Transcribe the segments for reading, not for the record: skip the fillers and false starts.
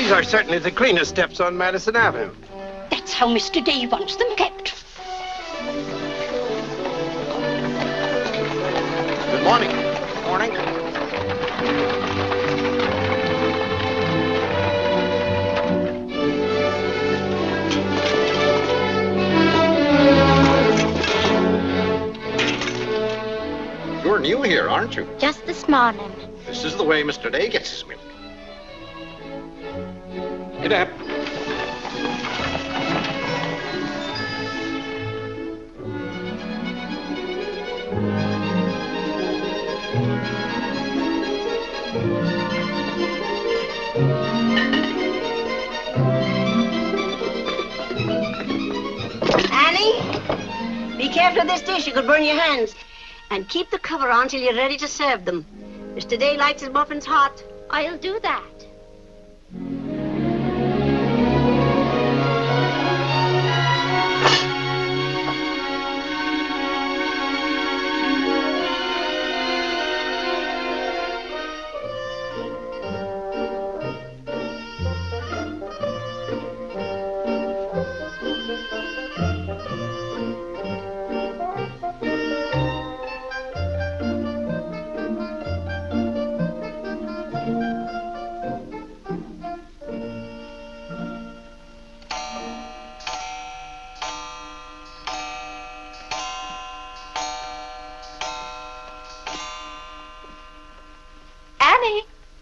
These are certainly the cleanest steps on Madison Avenue. That's how Mr. Day wants them kept. Good morning. Morning. You're new here, aren't you? Just this morning. This is the way Mr. Day gets his milk. Get up. Annie, be careful of this dish. You could burn your hands. And keep the cover on till you're ready to serve them. Mr. Day likes his muffins hot. I'll do that.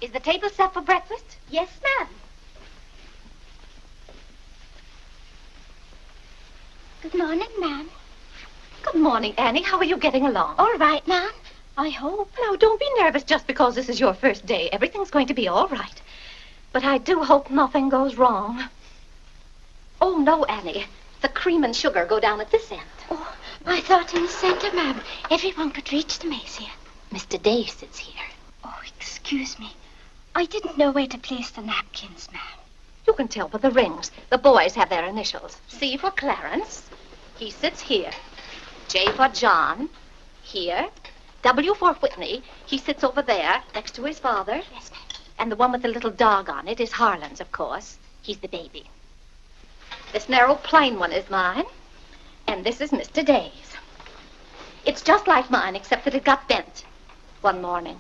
Is the table set for breakfast? Yes, ma'am. Good morning, ma'am. Good morning, Annie. How are you getting along? All right, ma'am. I hope. Now, don't be nervous just because this is your first day. Everything's going to be all right. But I do hope nothing goes wrong. Oh, no, Annie. The cream and sugar go down at this end. Oh, I thought in the center, ma'am. Everyone could reach the mazier. Mr. Day sits here. Oh, excuse me. I didn't know where to place the napkins, ma'am. You can tell by the rings. The boys have their initials. C for Clarence. He sits here. J for John. Here. W for Whitney. He sits over there, next to his father. Yes, ma'am. And the one with the little dog on it is Harlan's, of course. He's the baby. This narrow, plain one is mine. And this is Mr. Day's. It's just like mine, except that it got bent one morning.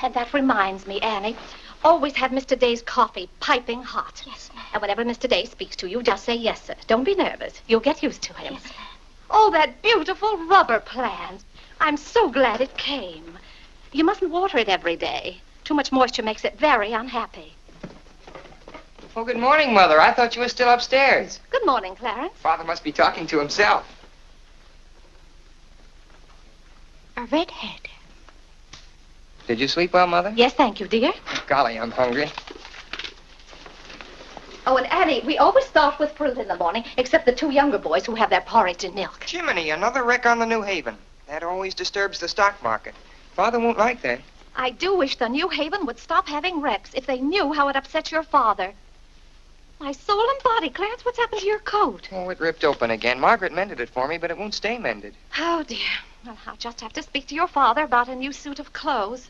And that reminds me, Annie, always have Mr. Day's coffee piping hot. Yes, ma'am. And whenever Mr. Day speaks to you, just say yes, sir. Don't be nervous. You'll get used to him. Yes, ma'am. Oh, that beautiful rubber plant. I'm so glad it came. You mustn't water it every day. Too much moisture makes it very unhappy. Oh, good morning, Mother. I thought you were still upstairs. Good morning, Clarence. Father must be talking to himself. A redhead. Did you sleep well, Mother? Yes, thank you, dear. Golly, I'm hungry. Oh, and Annie, we always start with fruit in the morning, except the two younger boys who have their porridge and milk. Jiminy, another wreck on the New Haven. That always disturbs the stock market. Father won't like that. I do wish the New Haven would stop having wrecks if they knew how it upsets your father. My soul and body, Clarence, what's happened to your coat? Oh, it ripped open again. Margaret mended it for me, but it won't stay mended. Oh, dear. Well, I'll just have to speak to your father about a new suit of clothes.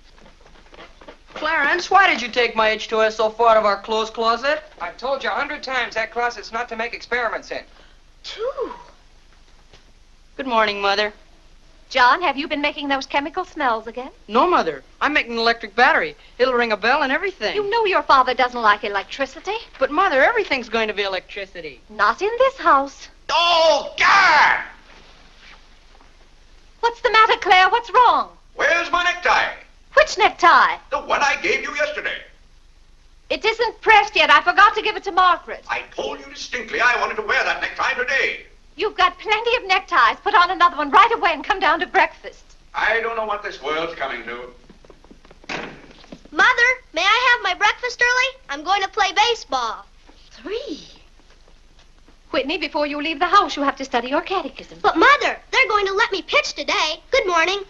Clarence, why did you take my H2S so far out of our clothes closet? I've told you 100 times that closet's not to make experiments in. 2. Good morning, Mother. John, have you been making those chemical smells again? No, Mother. I'm making an electric battery. It'll ring a bell and everything. You know your father doesn't like electricity. But, Mother, everything's going to be electricity. Not in this house. Oh, God! What's the matter, Claire? What's wrong? Where's my necktie? Which necktie? The one I gave you yesterday. It isn't pressed yet. I forgot to give it to Margaret. I told you distinctly I wanted to wear that necktie today. You've got plenty of neckties. Put on another one right away and come down to breakfast. I don't know what this world's coming to. Mother, may I have my breakfast early? I'm going to play baseball. 3. Whitney, before you leave the house, you have to study your catechism. But, Mother, they're going to let me pitch today. Good morning.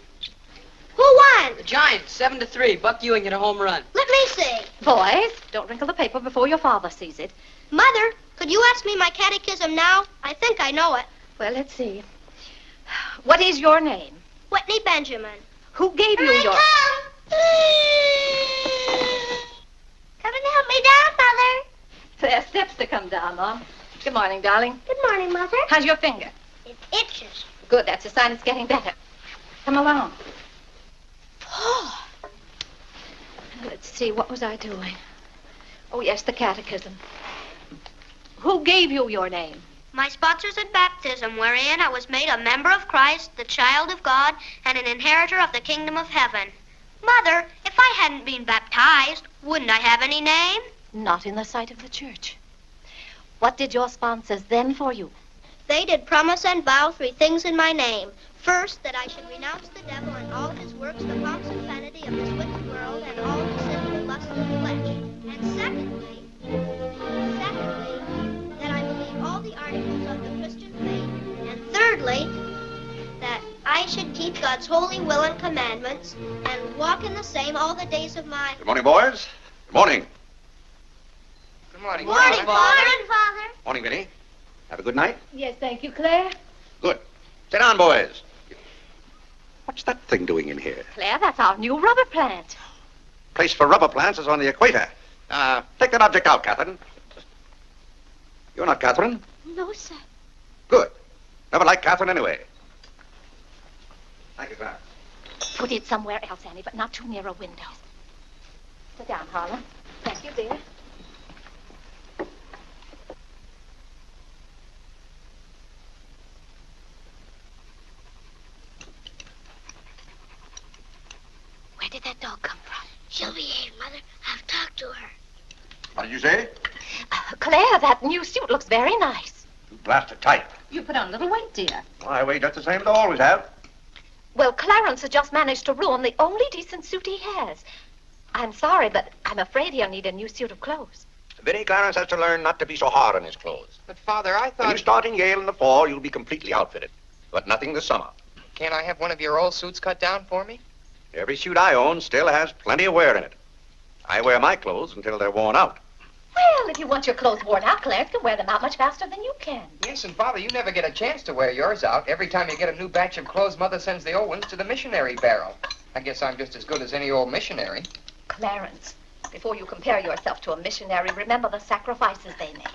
Who won? The Giants, 7-3. Buck Ewing hit a home run. Let me see. Boys, don't wrinkle the paper before your father sees it. Mother, could you ask me my catechism now? I think I know it. Well, let's see. What is your name? Whitney Benjamin. Who gave you your... Come and help me down, Mother. Come down, Mom. Good morning, darling. Good morning, Mother. How's your finger? It itches. Good, that's a sign it's getting better. Come along. Oh. Let's see, what was I doing? Oh, yes, the catechism. Who gave you your name? My sponsors at baptism, wherein I was made a member of Christ, the child of God, and an inheritor of the kingdom of heaven. Mother, if I hadn't been baptized, wouldn't I have any name? Not in the sight of the church. What did your sponsors then for you? They did promise and vow 3 things in my name. First, that I should renounce the devil and all his works, the pomps and vanity of this wicked world, and all the sinful lusts of the flesh. And secondly, that I believe all the articles of the Christian faith. And thirdly, that I should keep God's holy will and commandments and walk in the same all the days of my... Good morning, boys. Good morning. Good morning. Morning, Father. Father. Morning, Vinnie. Have a good night? Yes, thank you, Claire. Good. Sit down, boys. What's that thing doing in here? Claire, that's our new rubber plant. Place for rubber plants is on the equator. Take that object out, Catherine. You're not Catherine? No, sir. Good. Never liked Catherine anyway. Thank you, Clarence. Put it somewhere else, Annie, but not too near a window. Sit down, Harlan. Thank you, dear. Where did that dog come from? She'll behave, Mother. I've talked to her. What did you say? Claire, that new suit looks very nice. Too blasted tight. You put on a little weight, dear. My way just the same as I always have. Well, Clarence has just managed to ruin the only decent suit he has. I'm sorry, but I'm afraid he'll need a new suit of clothes. Vinnie, Clarence has to learn not to be so hard on his clothes. But, Father, I When you thought... start in Yale in the fall, you'll be completely outfitted. But nothing this summer. Can't I have one of your old suits cut down for me? Every suit I own still has plenty of wear in it. I wear my clothes until they're worn out. Well, if you want your clothes worn out, Clarence can wear them out much faster than you can. Yes, and, Father, you never get a chance to wear yours out. Every time you get a new batch of clothes, Mother sends the old ones to the missionary barrel. I guess I'm just as good as any old missionary. Clarence, before you compare yourself to a missionary, remember the sacrifices they make.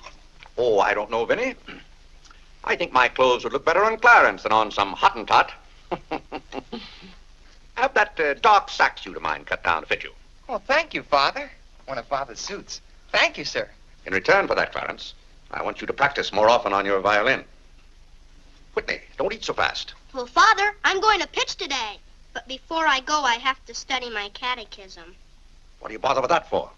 Oh, I don't know, Vinnie. I think my clothes would look better on Clarence than on some Hottentot. Have that dark sack suit of mine cut down to fit you. Oh, thank you, Father. One of Father's suits. Thank you, sir. In return for that, Clarence, I want you to practice more often on your violin. Whitney, don't eat so fast. Well, Father, I'm going to pitch today. But before I go, I have to study my catechism. What do you bother with that for?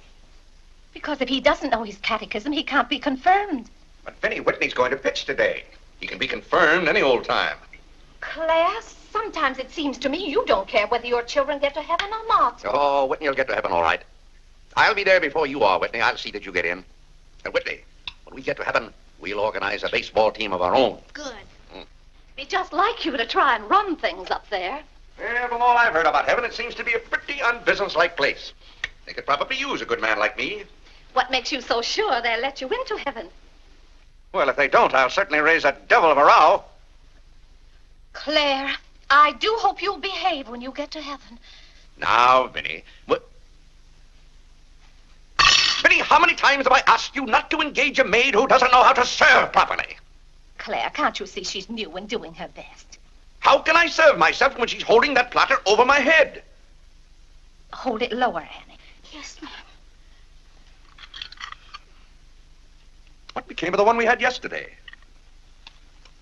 Because if he doesn't know his catechism, he can't be confirmed. But Vinnie, Whitney's going to pitch today. He can be confirmed any old time. Claire, sometimes it seems to me you don't care whether your children get to heaven or not. Oh, Whitney will get to heaven all right. I'll be there before you are, Whitney. I'll see that you get in. And Whitney, when we get to heaven, we'll organize a baseball team of our own. Good. Be just like you to try and run things up there. Well, from all I've heard about heaven, it seems to be a pretty unbusinesslike place. They could probably use a good man like me. What makes you so sure they'll let you into heaven? Well, if they don't, I'll certainly raise a devil of a row. Claire, I do hope you'll behave when you get to heaven. Now, Vinnie, Vinnie, how many times have I asked you not to engage a maid who doesn't know how to serve properly? Claire, can't you see she's new and doing her best? How can I serve myself when she's holding that platter over my head? Hold it lower, Annie. Yes, ma'am. What became of the one we had yesterday?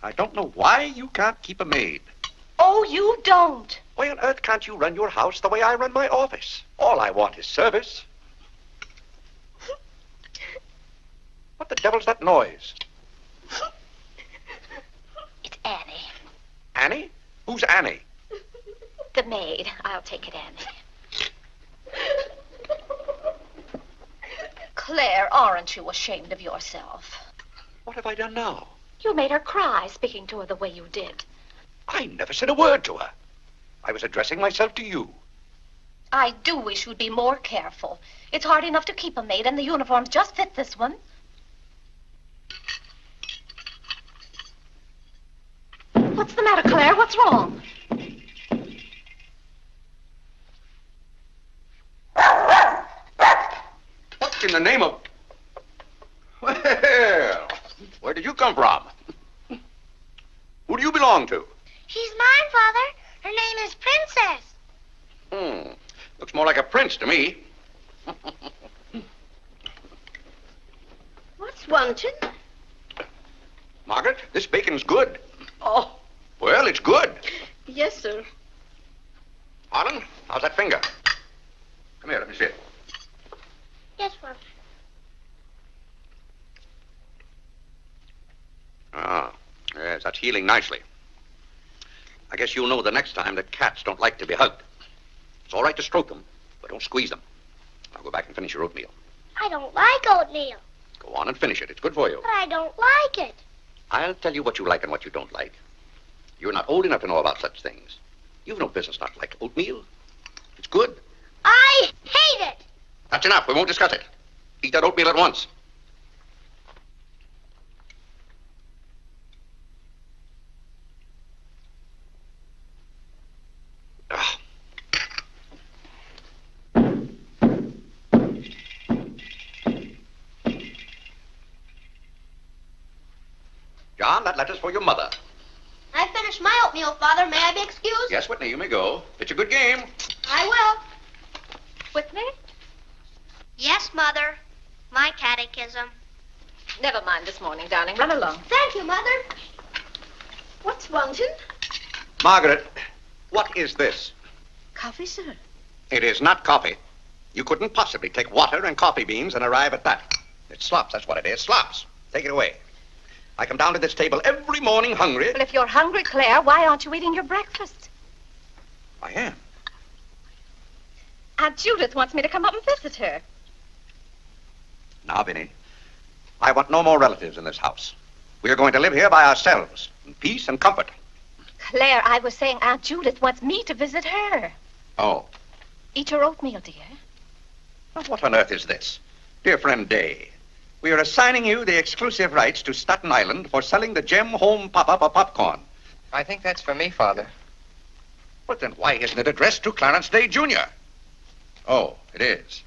I don't know why you can't keep a maid. Oh, you don't. Why on earth can't you run your house the way I run my office? All I want is service. What the devil's that noise? It's Annie. Annie? Who's Annie? The maid. I'll take it, Annie. Claire, aren't you ashamed of yourself? What have I done now? You made her cry speaking to her the way you did. I never said a word to her. I was addressing myself to you. I do wish you'd be more careful. It's hard enough to keep a maid, and the uniforms just fit this one. What's the matter, Claire? What's wrong? What in the name of... Well, where did you come from? Who do you belong to? She's mine, Father. Her name is Princess. Looks more like a prince to me. What's wanted? Margaret, this bacon's good. Oh, Well, it's good. yes, sir. Harlan, how's that finger? Come here, let me see it. Yes, Father. Ah, yes, that's healing nicely. I guess you'll know the next time that cats don't like to be hugged. It's all right to stroke them, but don't squeeze them. Now go back and finish your oatmeal. I don't like oatmeal. Go on and finish it. It's good for you. But I don't like it. I'll tell you what you like and what you don't like. You're not old enough to know about such things. You've no business not to like oatmeal. It's good. I hate it. That's enough. We won't discuss it. Eat that oatmeal at once. Ah. John, that letter's for your mother. I finished my oatmeal, Father. May I be excused? Yes, Whitney, you may go. It's a good game. I will. Whitney? Yes, Mother. My catechism. Never mind this morning, darling. Run along. Thank you, Mother. What's wanted? Margaret, what is this? Coffee, sir. It is not coffee. You couldn't possibly take water and coffee beans and arrive at that. It's slops, that's what it is. Slops. Take it away. I come down to this table every morning hungry. Well, if you're hungry, Claire, why aren't you eating your breakfast? I am. Aunt Judith wants me to come up and visit her. Now, Vinnie, I want no more relatives in this house. We are going to live here by ourselves, in peace and comfort. Claire, I was saying Aunt Judith wants me to visit her. Oh. Eat your oatmeal, dear. Now, what on earth is this? Dear friend Day, we are assigning you the exclusive rights to Staten Island for selling the Gem Home Pop-Up of popcorn. I think that's for me, Father. But then why isn't it addressed to Clarence Day, Jr.? Oh, it is.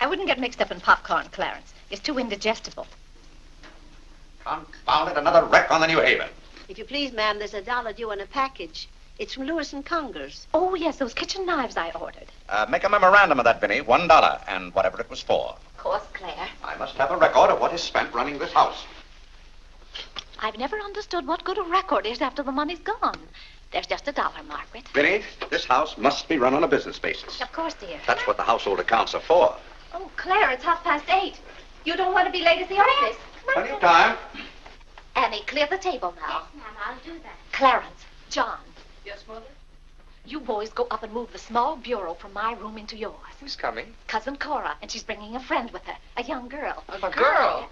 I wouldn't get mixed up in popcorn, Clarence. It's too indigestible. Confound it, another wreck on the New Haven. If you please, ma'am, there's $1 due on a package. It's from Lewis and Conger's. Oh, yes, those kitchen knives I ordered. Make a memorandum of that, Vinnie. $1, and whatever it was for. Of course, Claire. I must have a record of what is spent running this house. I've never understood what good a record is after the money's gone. There's just $1, Margaret. Vinnie, this house must be run on a business basis. Of course, dear. That's what the household accounts are for. Oh, Claire, it's 8:30. You don't want to be late at the office. Plenty of time. Annie, clear the table now. Yes, ma'am, I'll do that. Clarence, John, Yes, Mother? you boys go up and move the small bureau from my room into yours. Who's coming? Cousin Cora, and she's bringing a friend with her, a young girl. A girl?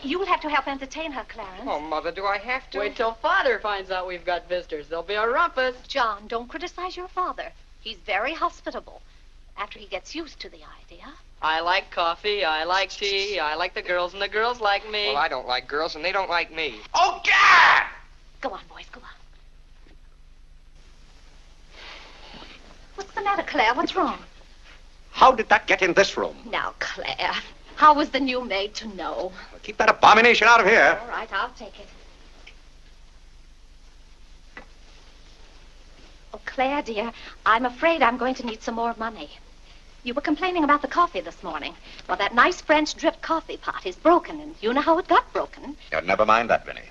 You'll have to help entertain her, Clarence. Oh, Mother, do I have to? Wait till Father finds out we've got visitors. There'll be a rumpus. John, don't criticize your father. He's very hospitable. After he gets used to the idea. I like coffee, I like tea, I like the girls, and the girls like me. Well, I don't like girls, and they don't like me. Oh, God! Go on, boys, go on. What's the matter, Claire? What's wrong? How did that get in this room? Now, Claire, how was the new maid to know? Well, keep that abomination out of here. All right, I'll take it. Oh, Claire, dear, I'm afraid I'm going to need some more money. You were complaining about the coffee this morning. Well, that nice French drip coffee pot is broken, and you know how it got broken. Yeah, never mind that, Vinnie.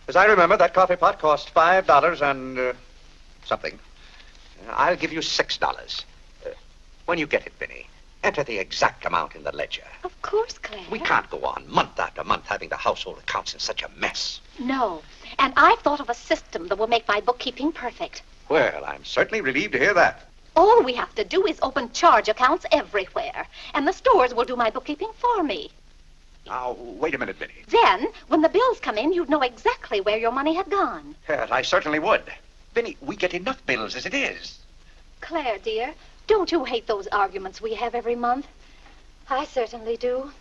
As I remember, that coffee pot cost $5 and something. I'll give you $6. When you get it, Vinnie, enter the exact amount in the ledger. Of course, Claire. We can't go on month after month having the household accounts in such a mess. No, and I've thought of a system that will make my bookkeeping perfect. Well, I'm certainly relieved to hear that. All we have to do is open charge accounts everywhere, and the stores will do my bookkeeping for me. Now, wait a minute, Vinnie. Then, when the bills come in, you'd know exactly where your money had gone. Yes, I certainly would. Vinnie, we get enough bills as it is. Claire, dear, don't you hate those arguments we have every month? I certainly do.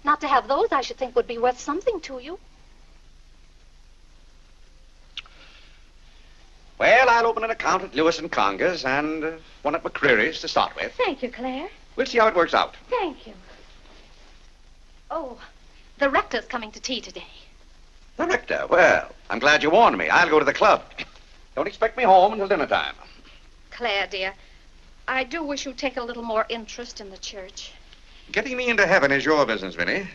Not to have those, I should think, would be worth something to you. Well, I'll open an account at Lewis and Conger's and one at McCreary's to start with. Thank you, Claire. We'll see how it works out. Thank you. Oh, the rector's coming to tea today. The rector? Well, I'm glad you warned me. I'll go to the club. Don't expect me home until dinner time. Claire, dear, I do wish you'd take a little more interest in the church. Getting me into heaven is your business, Vinnie.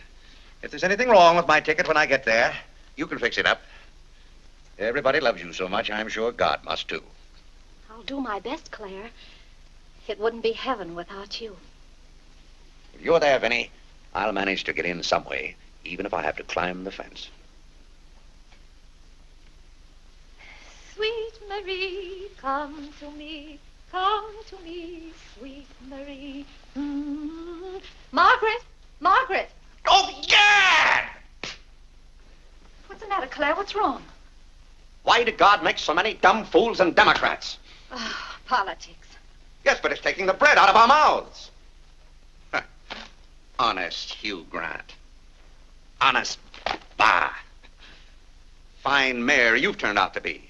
If there's anything wrong with my ticket when I get there, you can fix it up. Everybody loves you so much, I'm sure God must too. I'll do my best, Claire. It wouldn't be heaven without you. If you're there, Vinnie, I'll manage to get in some way, even if I have to climb the fence. Sweet Marie, come to me, sweet Marie. Margaret! Margaret! Oh, Gad! What's the matter, Claire? What's wrong? Why did God make so many dumb fools and Democrats? Oh, politics. Yes, but it's taking the bread out of our mouths. Huh. Honest Hugh Grant. Honest, bah. Fine mayor you've turned out to be.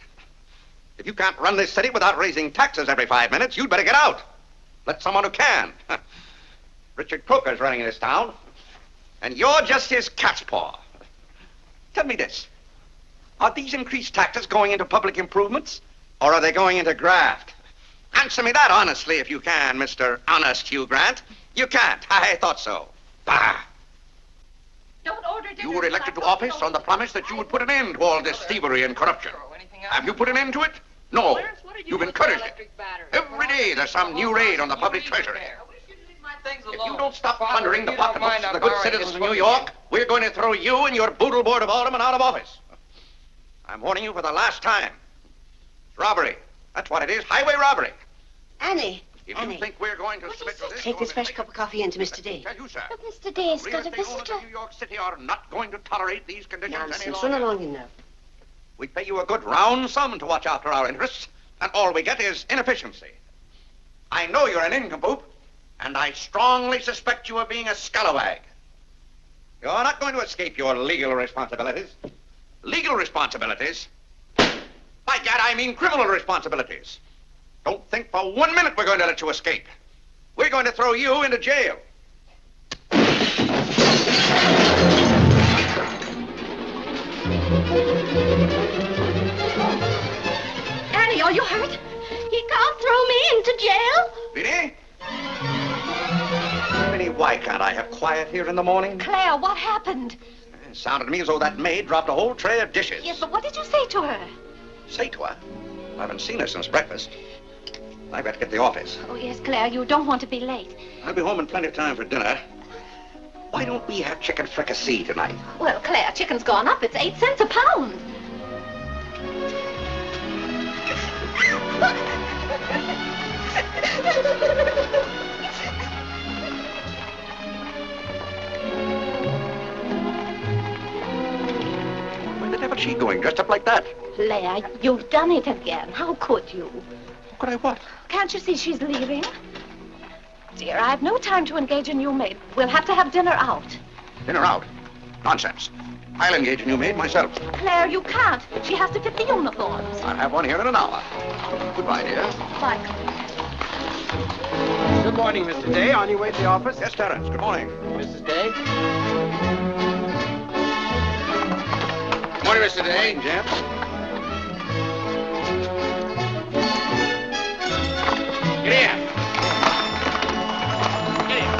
If you can't run this city without raising taxes every 5 minutes, you'd better get out. Let someone who can. Richard Croker's running this town, and you're just his cat's paw. Tell me this. Are these increased taxes going into public improvements, or are they going into graft? Answer me that honestly if you can, Mr. Honest Hugh Grant. You can't. I thought so. Bah. Don't order dinner. You were elected to office on the promise that you would put an end to all this thievery and corruption. Have you put an end to it? No. You've encouraged it. Every day there's some new raid on the public treasury. If you don't stop plundering the pocketbooks of the good citizens of New York, we're going to throw you and your boodle board of aldermen out of office. I'm warning you for the last time. It's robbery. That's what it is. Highway robbery. Annie. If you think we're going to submit to this... Take this fresh cup of coffee in to Mr. Day. Tell you, sir. But Mr. Day's Real got a estate owners visitor. of New York City are not going to tolerate these conditions any Nonsense. longer. Run along in now. We pay you a good round sum to watch after our interests, and all we get is inefficiency. I know you're an nincompoop, and I strongly suspect you of being a scalawag. You're not going to escape your legal responsibilities. Legal responsibilities? By gad, I mean criminal responsibilities. Don't think for 1 minute we're going to let you escape. We're going to throw you into jail. Annie, are you hurt? He can't throw me into jail. Vinnie? Vinnie, why can't I have quiet here in the morning? Claire, what happened? It sounded to me as though that maid dropped a whole tray of dishes. Yes, but what did you say to her? Say to her? I haven't seen her since breakfast. I've got to get to the office. Oh, yes, Claire, you don't want to be late. I'll be home in plenty of time for dinner. Why don't we have chicken fricassee tonight? Well, Claire, chicken's gone up. It's 8 cents a pound. Where the devil's she going, dressed up like that? Claire, you've done it again. How could you? How could I what? Can't you see she's leaving? Dear, I've no time to engage a new maid. We'll have to have dinner out. Dinner out? Nonsense. I'll engage a new maid myself. Claire, you can't. She has to fit the uniforms. I'll have one here in an hour. Goodbye, dear. Bye. Good morning, Mr. Day. On your way to the office? Yes, Terence. Good morning. Mrs. Day? Good morning, Mr. Day. Good morning, gents. Get here. Get here.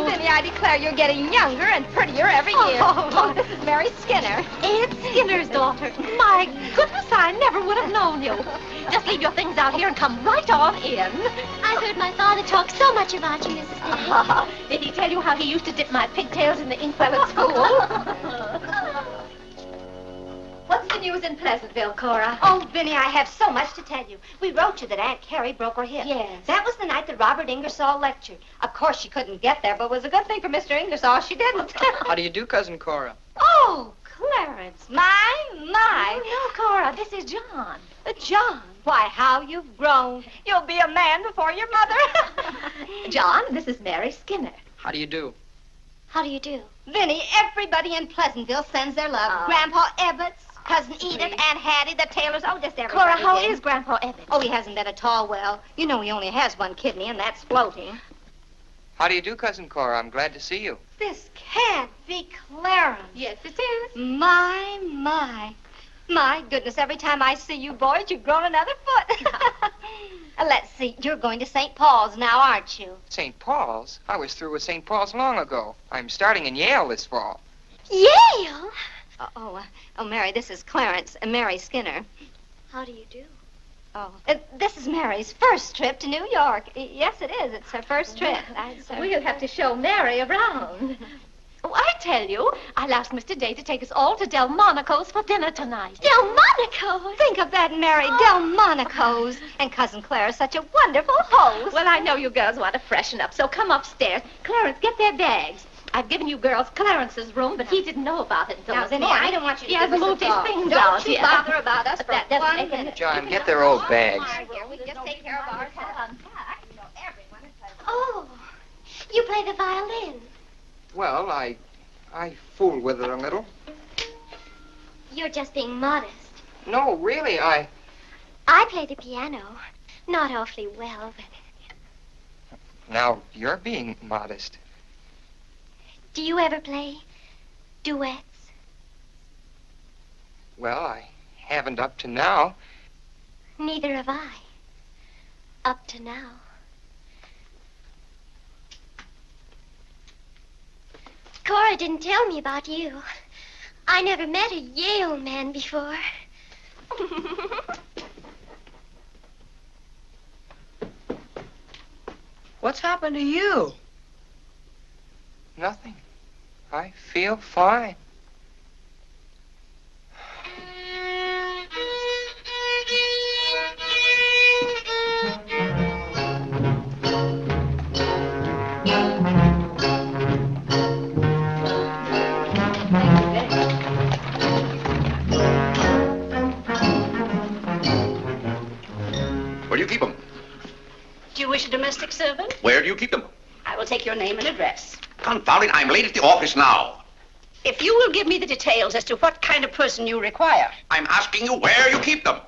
Vinnie, I declare you're getting younger and prettier every year. Oh, this is Mary Skinner. It's Skinner's daughter. My goodness, I never would have known you. Just leave your things out here and come right on in. I heard my father talk so much about you, Mrs. Day. Did he tell you how he used to dip my pigtails in the inkwell at school? What's the news in Pleasantville, Cora? Oh, Vinnie, I have so much to tell you. We wrote you that Aunt Carrie broke her hip. Yes. That was the night that Robert Ingersoll lectured. Of course, she couldn't get there, but it was a good thing for Mr. Ingersoll she didn't. How do you do, Cousin Cora? Oh, Clarence. My. Oh, no, Cora, this is John. John. Why, how you've grown. You'll be a man before your mother. John, this is Mary Skinner. How do you do? How do you do? Vinnie, everybody in Pleasantville sends their love. Oh. Grandpa Ebbets, Cousin Edith, Aunt Hattie, the Taylors. Oh, just everybody. Cora, how did. is Grandpa Ebbets? Oh, he hasn't been at all well. You know he only has one kidney, and that's floating. How do you do, Cousin Cora? I'm glad to see you. This can't be Clarence. Yes, it is. My. My goodness, every time I see you boys, you've grown another foot. Let's see, you're going to St. Paul's now, aren't you? St. Paul's? I was through with St. Paul's long ago. I'm starting in Yale this fall. Yale? Oh, Mary, this is Clarence, Mary Skinner. How do you do? Oh, this is Mary's first trip to New York. Yes, it is. It's her first trip. We'll have to show Mary around. Oh, I tell you, I'll ask Mr. Day to take us all to Delmonico's for dinner tonight. Delmonico's? Think of that, Mary, Delmonico's. And Cousin Clara's such a wonderful host. Well, I know you girls want to freshen up, so come upstairs. Clarence, get their bags. I've given you girls Clarence's room, but he didn't know about it until Now, this Vinnie, morning. I don't want you to He give hasn't us a moved his thought. things Don't out you yet. bother about us But for that doesn't 1 make any minute. John, get their old bags. We just take care of ourselves. Oh, you play the violin. Well, I fool with it a little. You're just being modest. No, really, I play the piano. Not awfully well, but... Now, you're being modest. Do you ever play duets? Well, I haven't up to now. Neither have I. Up to now. Cora didn't tell me about you. I never met a Yale man before. What's happened to you? Nothing. I feel fine. Where do you keep them? Do you wish a domestic servant? Where do you keep them? I will take your name and address. Confound it, I'm late at the office now. If you will give me the details as to what kind of person you require. I'm asking you where you keep them.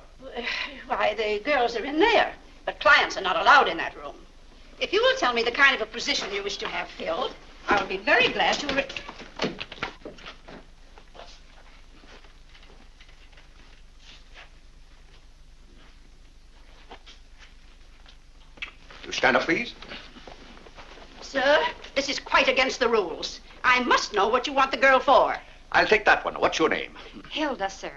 Why, the girls are in there, but clients are not allowed in that room. If you will tell me the kind of a position you wish to have filled, I will be very glad to... You stand up, please. Sir, this is quite against the rules. I must know what you want the girl for. I'll take that one. What's your name? Hilda, sir.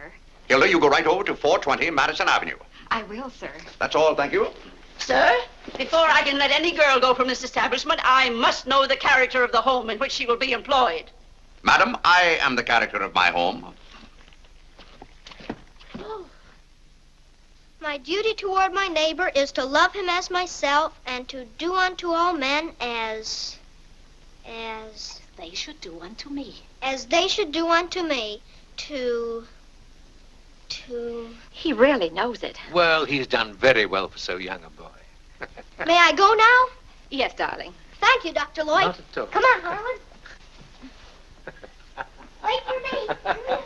Hilda, you go right over to 420 Madison Avenue. I will, sir. That's all, thank you. Sir, before I can let any girl go from this establishment, I must know the character of the home in which she will be employed. Madam, I am the character of my home. My duty toward my neighbor is to love him as myself and to do unto all men as They should do unto me. they should do unto me. He really knows it. Well, he's done very well for so young a boy. May I go now? Yes, darling. Thank you, Dr. Lloyd. Not at all. Come on, Harlan. Wait for me.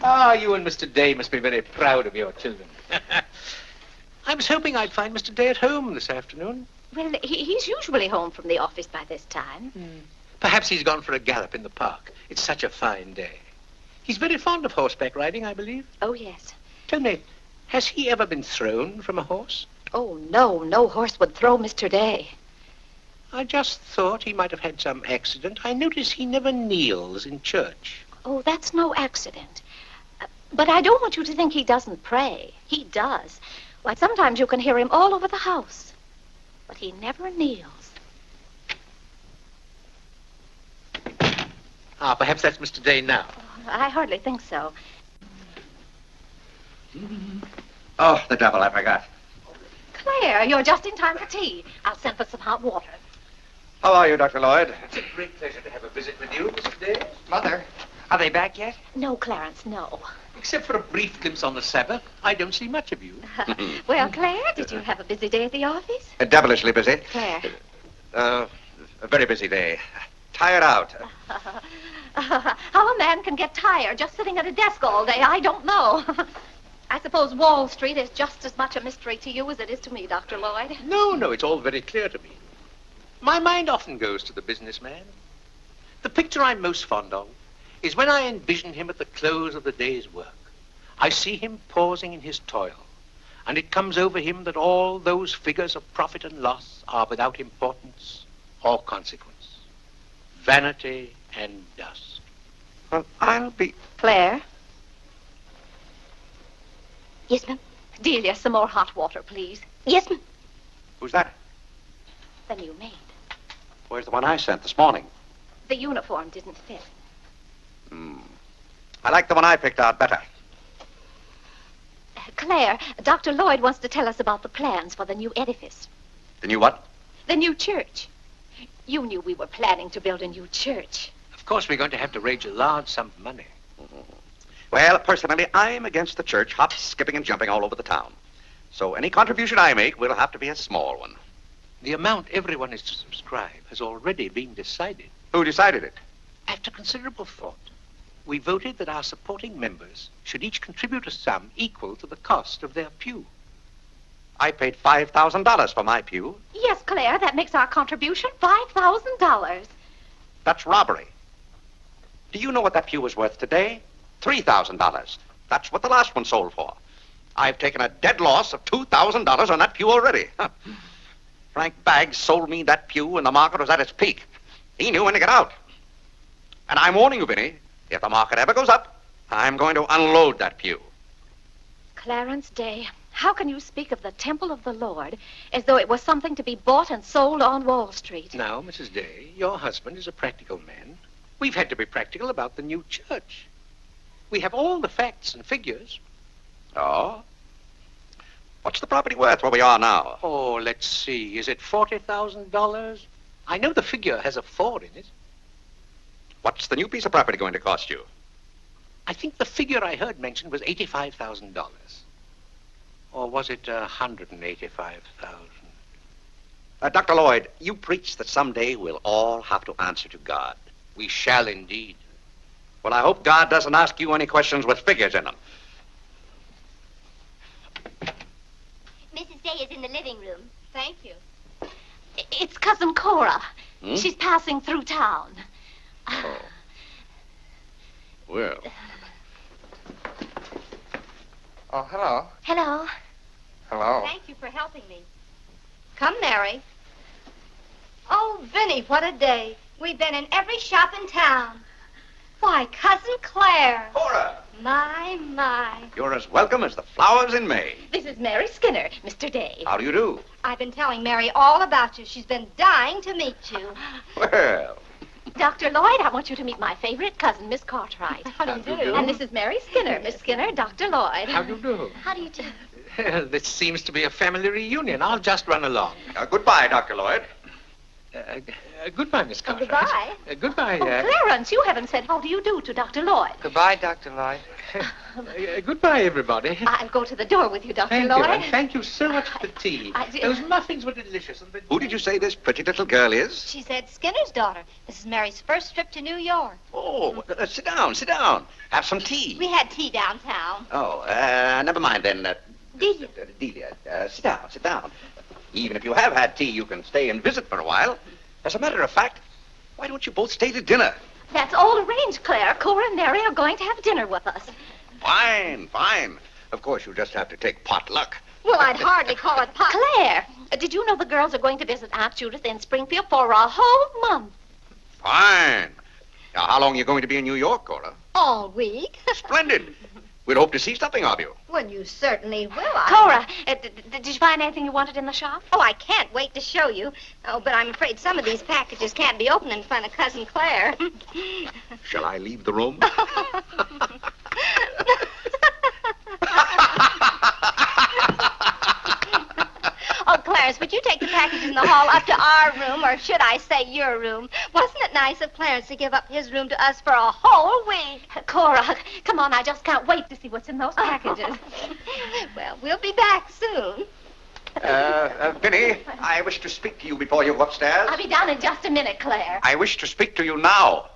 Ah, you and Mr. Day must be very proud of your children. I was hoping I'd find Mr. Day at home this afternoon. Well, he's usually home from the office by this time. Perhaps he's gone for a gallop in the park. It's such a fine day. He's very fond of horseback riding, I believe. Oh, yes. Tell me, has he ever been thrown from a horse? Oh, no horse would throw Mr. Day. I just thought he might have had some accident. I notice he never kneels in church. Oh, that's no accident. But I don't want you to think he doesn't pray. He does. Why, sometimes you can hear him all over the house. But he never kneels. Ah, perhaps that's Mr. Day now. I hardly think so. Oh, the devil, I forgot. Claire, you're just in time for tea. I'll send for some hot water. How are you, Dr. Lloyd? It's a great pleasure to have a visit with you, Mr. Day. Mother, are they back yet? No, Clarence, no. Except for a brief glimpse on the Sabbath, I don't see much of you. Well, Claire, did you have a busy day at the office? Devilishly busy. Claire. A very busy day. Tired out. How a man can get tired just sitting at a desk all day, I don't know. I suppose Wall Street is just as much a mystery to you as it is to me, Dr. Lloyd. No, it's all very clear to me. My mind often goes to the businessman. The picture I'm most fond of is when I envision him at the close of the day's work. I see him pausing in his toil, and it comes over him that all those figures of profit and loss are without importance or consequence. Vanity and dust. Well, I'll be... Claire? Yes, ma'am. Delia, some more hot water, please. Yes, ma'am. Who's that? The new maid. Where's the one I sent this morning? The uniform didn't fit. I like the one I picked out better. Claire, Dr. Lloyd wants to tell us about the plans for the new edifice. The new what? The new church. You knew we were planning to build a new church. Of course, we're going to have to raise a large sum of money. Well, personally, I'm against the church hopping, skipping, and jumping all over the town. So any contribution I make will have to be a small one. The amount everyone is to subscribe has already been decided. Who decided it? After considerable thought, we voted that our supporting members should each contribute a sum equal to the cost of their pew. I paid $5,000 for my pew. Yes, Claire, that makes our contribution $5,000. That's robbery. Do you know what that pew was worth today? $3,000. That's what the last one sold for. I've taken a dead loss of $2,000 on that pew already. Frank Baggs sold me that pew when the market was at its peak. He knew when to get out. And I'm warning you, Vinnie, if the market ever goes up, I'm going to unload that pew. Clarence Day, how can you speak of the temple of the Lord as though it was something to be bought and sold on Wall Street? Now, Mrs. Day, your husband is a practical man. We've had to be practical about the new church. We have all the facts and figures. Oh? What's the property worth where we are now? Oh, let's see. Is it $40,000? I know the figure has a 4 in it. What's the new piece of property going to cost you? I think the figure I heard mentioned was $85,000. Or was it $185,000? Dr. Lloyd, you preach that someday we'll all have to answer to God. We shall indeed. Well, I hope God doesn't ask you any questions with figures in them. Mrs. Day is in the living room. Thank you. It's Cousin Cora. Hmm? She's passing through town. Oh. Well. Oh, hello. Hello. Hello. Thank you for helping me. Come, Mary. Oh, Vinnie, what a day. We've been in every shop in town. Why, Cousin Claire. Cora! My. You're as welcome as the flowers in May. This is Mary Skinner, Mr. Day. How do you do? I've been telling Mary all about you. She's been dying to meet you. Well, Dr. Lloyd, I want you to meet my favorite cousin, Miss Cartwright. How do you do? And this is Mary Skinner. Miss Skinner, Dr. Lloyd. How do you do? How do you do? This seems to be a family reunion. I'll just run along. goodbye, Dr. Lloyd. Goodbye, Miss Cartwright. goodbye. Goodbye. Oh, Clarence, you haven't said how do you do to Dr. Lloyd. Goodbye, Dr. Lloyd. Goodbye, everybody. I'll go to the door with you, Dr. Thank Lloyd. you, and thank you so much for the tea. Those muffins were delicious. And Who did you say this pretty little girl is? She said Skinner's daughter. This is Mary's first trip to New York. Oh, sit down, sit down. Have some tea. We had tea downtown. Oh, never mind then. Delia. Delia, sit down, sit down. Even if you have had tea, you can stay and visit for a while. As a matter of fact, why don't you both stay to dinner? That's all arranged, Claire. Cora and Mary are going to have dinner with us. Fine, fine. Of course, you just have to take potluck. Well, I'd hardly call it pot. Claire, did you know the girls are going to visit Aunt Judith in Springfield for a whole month? Fine. Now, how long are you going to be in New York, Cora? All week. Splendid. We'd hope to see something of you. Well, you certainly will. Cora, did you find anything you wanted in the shop? Oh, I can't wait to show you. Oh, but I'm afraid some of these packages can't be opened in front of Cousin Claire. Shall I leave the room? Oh, Clarence, would you take the packages and the hall up to our room, or should I say your room. Wasn't it nice of Clarence to give up his room to us for a whole week? Cora, come on, I just can't wait to see what's in those packages. Well, we'll be back soon. Vinnie, I wish to speak to you before you go upstairs. I'll be down in just a minute, Claire. I wish to speak to you now.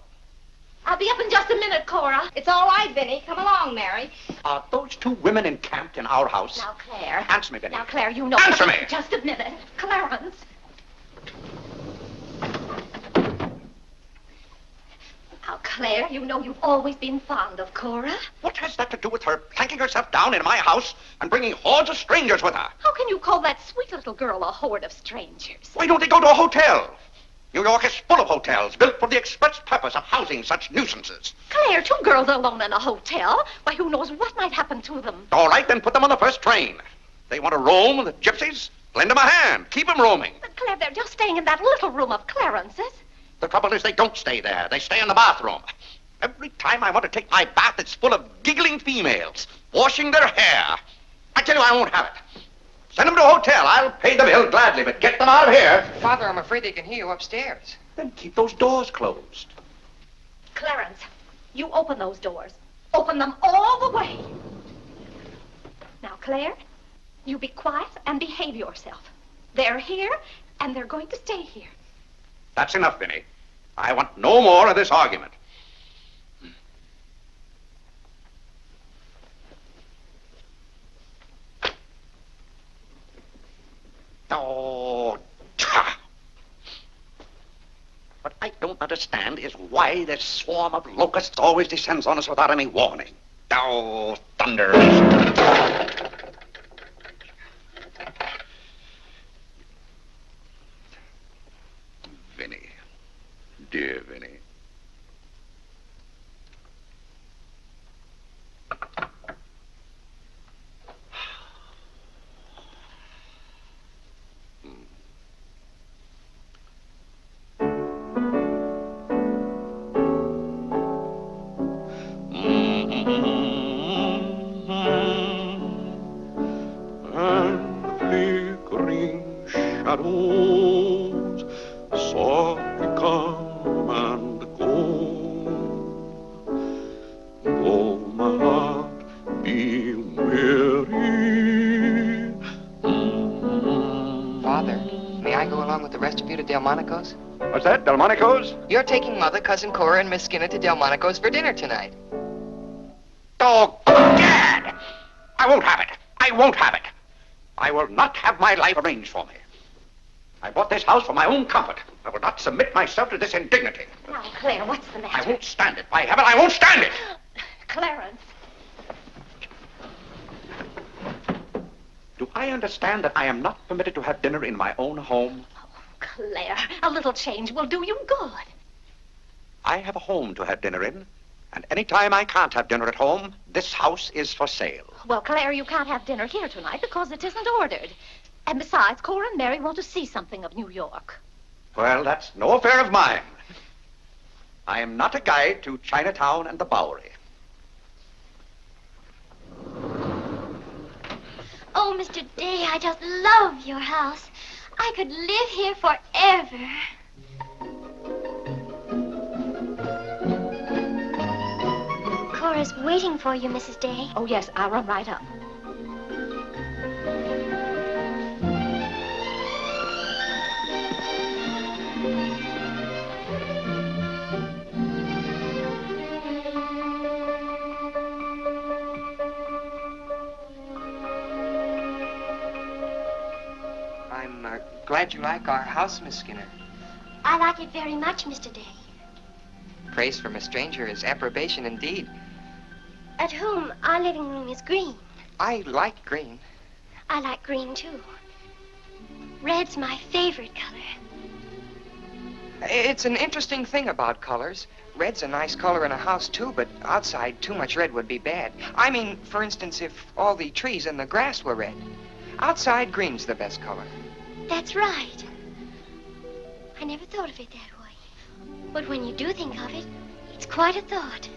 I'll be up in just a minute, Cora. It's all right, Vinnie. Come along, Mary. Are those two women encamped in our house? Now, Claire. Answer me, Vinnie. Now, Claire, you know... Answer me! Just a minute. Clarence. Now, Claire, you know you've always been fond of Cora. What has that to do with her planking herself down in my house and bringing hordes of strangers with her? How can you call that sweet little girl a horde of strangers? Why don't they go to a hotel? New York is full of hotels built for the express purpose of housing such nuisances. Claire, two girls alone in a hotel? Why, who knows what might happen to them? All right, then put them on the first train. They want to roam with the gypsies? Lend them a hand. Keep them roaming. But, Claire, they're just staying in that little room of Clarence's. The trouble is they don't stay there. They stay in the bathroom. Every time I want to take my bath, it's full of giggling females, washing their hair. I tell you, I won't have it. Send them to a hotel. I'll pay the bill gladly, but get them out of here. Father, I'm afraid they can hear you upstairs. Then keep those doors closed. Clarence, you open those doors. Open them all the way. Now, Claire, you be quiet and behave yourself. They're here, and they're going to stay here. That's enough, Vinnie. I want no more of this argument. Oh, what I don't understand is why this swarm of locusts always descends on us without any warning. Oh, thunder. Vinnie. Dear Vinnie. Shadows softly come and go. Though my heart be weary. Father, may I go along with the rest of you to Delmonico's? What's that, Delmonico's? You're taking Mother, Cousin Cora, and Miss Skinner to Delmonico's for dinner tonight. Oh, Dad! I won't have it. I won't have it. I will not have my life arranged for me. I bought this house for my own comfort. I will not submit myself to this indignity. Now, Claire, what's the matter? I won't stand it. By heaven, I won't stand it. Clarence. Do I understand that I am not permitted to have dinner in my own home? Oh, Claire, a little change will do you good. I have a home to have dinner in, and any time I can't have dinner at home, this house is for sale. Well, Claire, you can't have dinner here tonight because it isn't ordered. And besides, Cora and Mary want to see something of New York. Well, that's no affair of mine. I am not a guide to Chinatown and the Bowery. Oh, Mr. Day, I just love your house. I could live here forever. Cora's waiting for you, Mrs. Day. Oh, yes, I'll run right up. I'm glad you like our house, Miss Skinner. I like it very much, Mr. Day. Praise from a stranger is approbation indeed. At home, our living room is green. I like green. I like green, too. Red's my favorite color. It's an interesting thing about colors. Red's a nice color in a house, too, but outside, too much red would be bad. I mean, for instance, if all the trees and the grass were red. Outside, green's the best color. That's right. I never thought of it that way. But when you do think of it, it's quite a thought.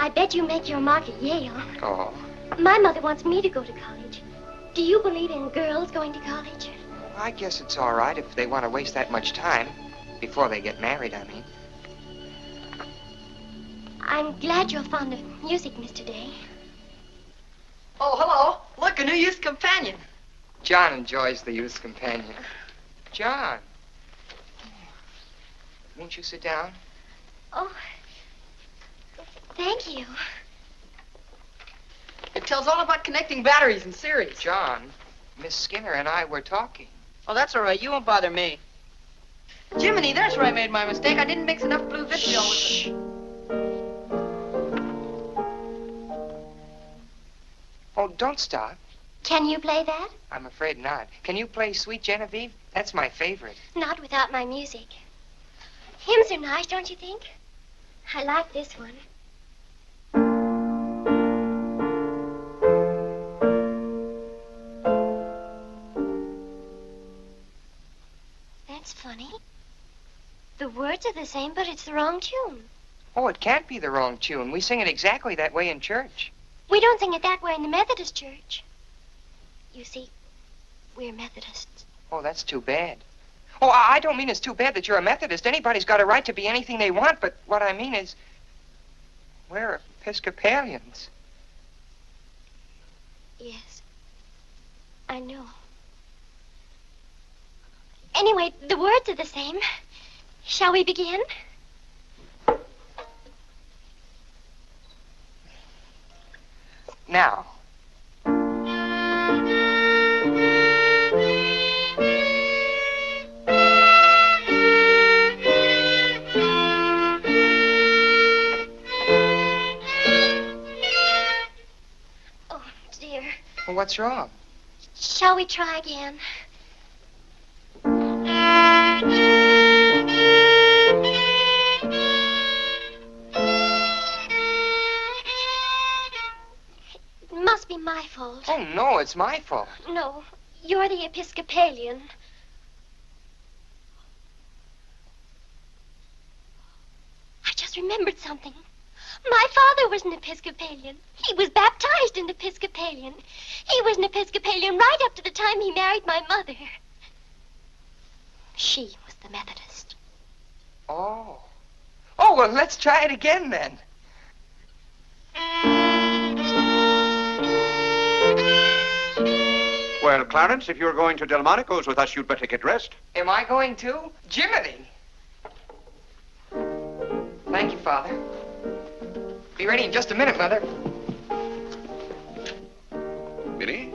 I bet you make your mark at Yale. Oh. My mother wants me to go to college. Do you believe in girls going to college? I guess it's all right if they want to waste that much time. Before they get married, I mean. I'm glad you're fond of music, Mr. Day. Oh, hello. Look, a new youth companion. John enjoys the youth's companion. John. Won't you sit down? Oh, thank you. It tells all about connecting batteries in series. John, Miss Skinner and I were talking. Oh, that's all right. You won't bother me. Jiminy, there's where I made my mistake. I didn't mix enough blue vitriol with it. Oh, don't stop. Can you play that? I'm afraid not. Can you play Sweet Genevieve? That's my favorite. Not without my music. Hymns are nice, don't you think? I like this one. That's funny. The words are the same, but it's the wrong tune. Oh, it can't be the wrong tune. We sing it exactly that way in church. We don't sing it that way in the Methodist church. You see, we're Methodists. Oh, that's too bad. Oh, I don't mean it's too bad that you're a Methodist. Anybody's got a right to be anything they want, but what I mean is, we're Episcopalians. Yes, I know. Anyway, the words are the same. Shall we begin? Now. Oh, dear. Well, what's wrong? Shall we try again? It must be my fault. Oh, no, it's my fault. No, you're the Episcopalian. I just remembered something. My father was an Episcopalian. He was baptized an Episcopalian. He was an Episcopalian right up to the time he married my mother. She was the Methodist. Oh. Oh, well, let's try it again, then. Well, Clarence, if you're going to Delmonico's with us, you'd better get dressed. Am I going to? Jiminy! Thank you, Father. Be ready in just a minute, Mother. Vinnie,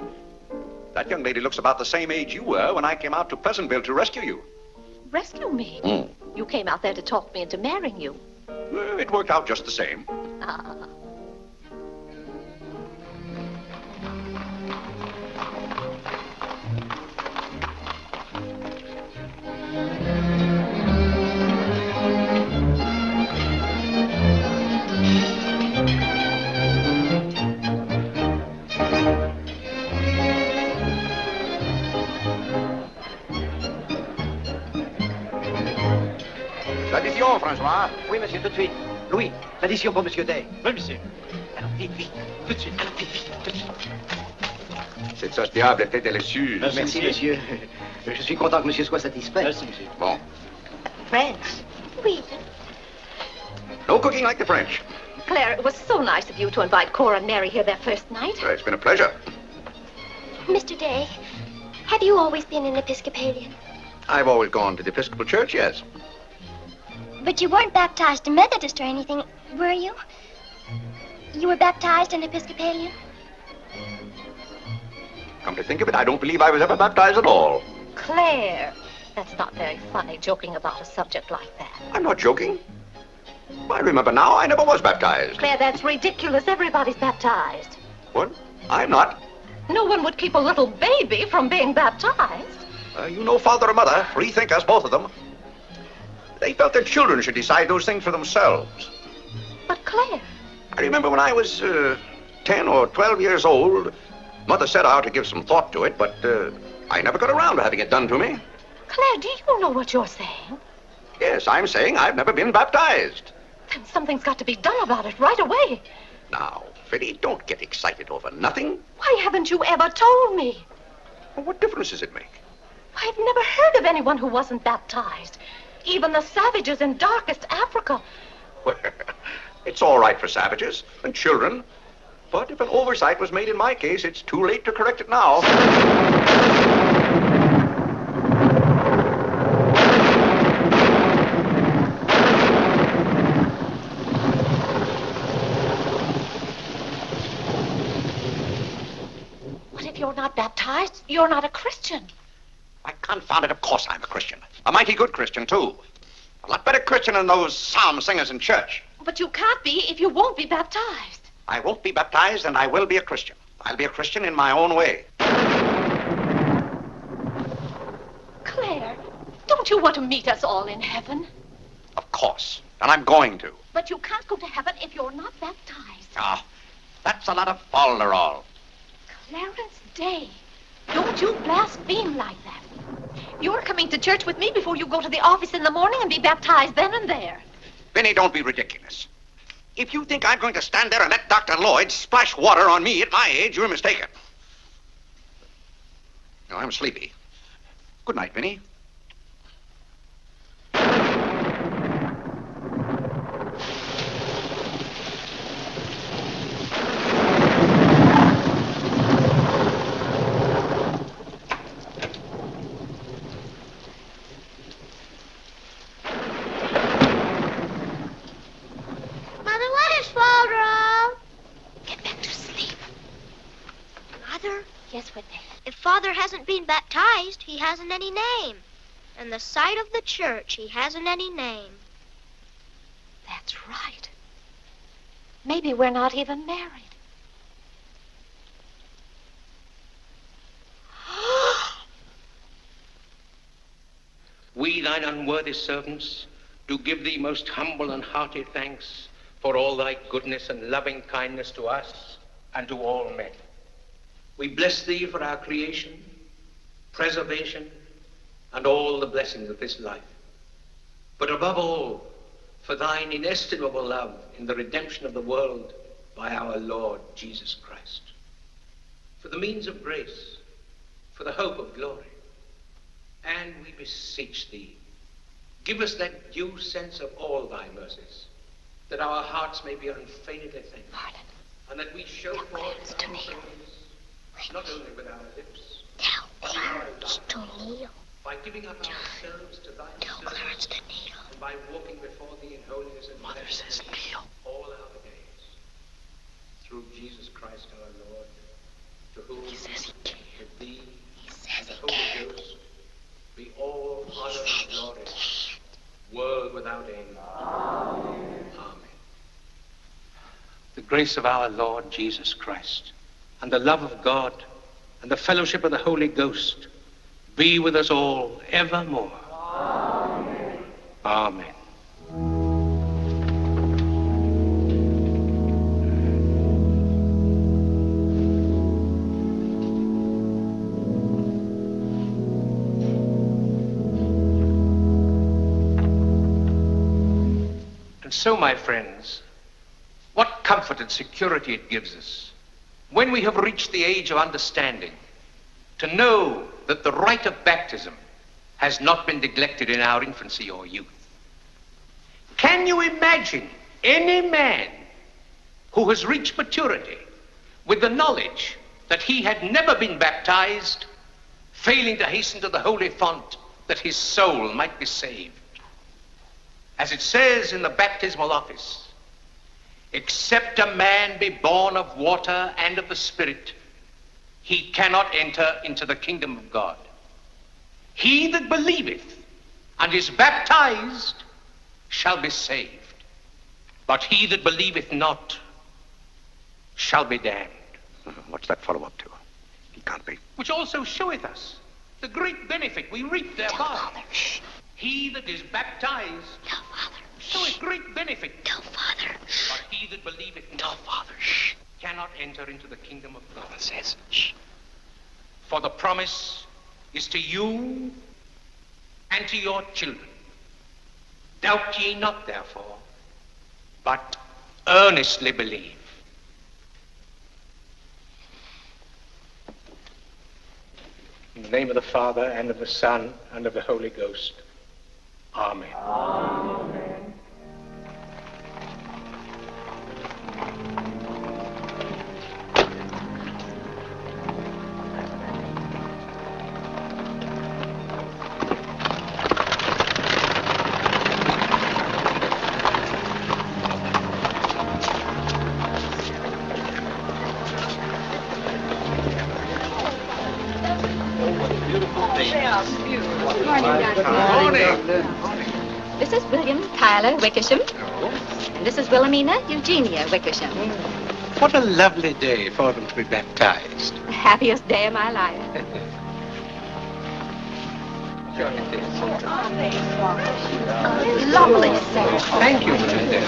that young lady looks about the same age you were when I came out to Pleasantville to rescue you. Rescue me? You came out there to talk me into marrying you. It worked out just the same. Ah. L'addition, François. Oui, monsieur, tout de suite. Louis, l'addition pour monsieur Day. Oui, monsieur. Alors, vite, vite. Tout de suite. Alors, vite, vite, tout de suite. Cette sauce diable était délicieuse. Merci, monsieur. Je suis content que monsieur soit satisfait. Merci, monsieur. Bon. France. Oui. No cooking like the French. Claire, it was so nice of you to invite Cora and Mary here their first night. It's been a pleasure. Mr. Day, have you always been an Episcopalian? I've always gone to the Episcopal Church, yes. But you weren't baptized a Methodist or anything, were you? You were baptized an Episcopalian? Come to think of it, I don't believe I was ever baptized at all. Claire, that's not very funny, joking about a subject like that. I'm not joking. I remember now, I never was baptized. Claire, that's ridiculous. Everybody's baptized. What? I'm not. No one would keep a little baby from being baptized. You know father and mother, free thinkers, both of them. They felt their children should decide those things for themselves. But Claire... I remember when I was 10 or 12 years old, Mother said I ought to give some thought to it, but I never got around to having it done to me. Claire, do you know what you're saying? Yes, I'm saying I've never been baptized. Then something's got to be done about it right away. Now, Vinnie, don't get excited over nothing. Why haven't you ever told me? Well, what difference does it make? I've never heard of anyone who wasn't baptized. Even the savages in darkest Africa. Well, it's all right for savages and children. But if an oversight was made in my case, it's too late to correct it now. What if you're not baptized? You're not a Christian. Why, confound it, of course I'm a Christian. A mighty good Christian, too. A lot better Christian than those psalm singers in church. But you can't be if you won't be baptized. I won't be baptized, and I will be a Christian. I'll be a Christian in my own way. Claire, don't you want to meet us all in heaven? Of course, and I'm going to. But you can't go to heaven if you're not baptized. Ah, that's a lot of folderol. Clarence Day, don't you blaspheme like that. You're coming to church with me before you go to the office in the morning and be baptized then and there. Vinnie, don't be ridiculous. If you think I'm going to stand there and let Dr. Lloyd splash water on me at my age, you're mistaken. No, I'm sleepy. Good night, Vinnie. Yes, Whitney. If Father hasn't been baptized, he hasn't any name. In the sight of the church, he hasn't any name. That's right. Maybe we're not even married. We, thine unworthy servants, do give thee most humble and hearty thanks for all thy goodness and loving kindness to us and to all men. We bless thee for our creation, preservation, and all the blessings of this life. But above all, for thine inestimable love in the redemption of the world by our Lord Jesus Christ. For the means of grace, for the hope of glory. And we beseech thee, give us that due sense of all thy mercies, that our hearts may be unfeignedly thankful, and that we show forth thy praise, not only with our lips, but with our lives, by giving up ourselves to thy service, and by walking before thee in holiness and majesty all our days. Through Jesus Christ our Lord, to whom, with thee, and the Holy Ghost, be all honor and glory, world without end. Amen. Amen. The grace of our Lord Jesus Christ, and the love of God, and the fellowship of the Holy Ghost be with us all evermore. Amen. Amen. And so, my friends, what comfort and security it gives us when we have reached the age of understanding to know that the rite of baptism has not been neglected in our infancy or youth. Can you imagine any man who has reached maturity with the knowledge that he had never been baptized, failing to hasten to the holy font that his soul might be saved? As it says in the baptismal office, except a man be born of water and of the Spirit, he cannot enter into the kingdom of God. He that believeth and is baptized shall be saved, but he that believeth not shall be damned. What's that follow up to? He can't be. Which also showeth us the great benefit we reap thereby. He that is baptized showeth great benefit. But he that believeth not cannot enter into the kingdom of God. Says, for the promise is to you and to your children. Doubt ye not, therefore, but earnestly believe. In the name of the Father, and of the Son, and of the Holy Ghost. Amen. Amen. This is William Tyler Wickersham. And this is Wilhelmina Eugenia Wickersham. What a lovely day for them to be baptized. The happiest day of my life. Lovely, sir. Thank you, Melinda.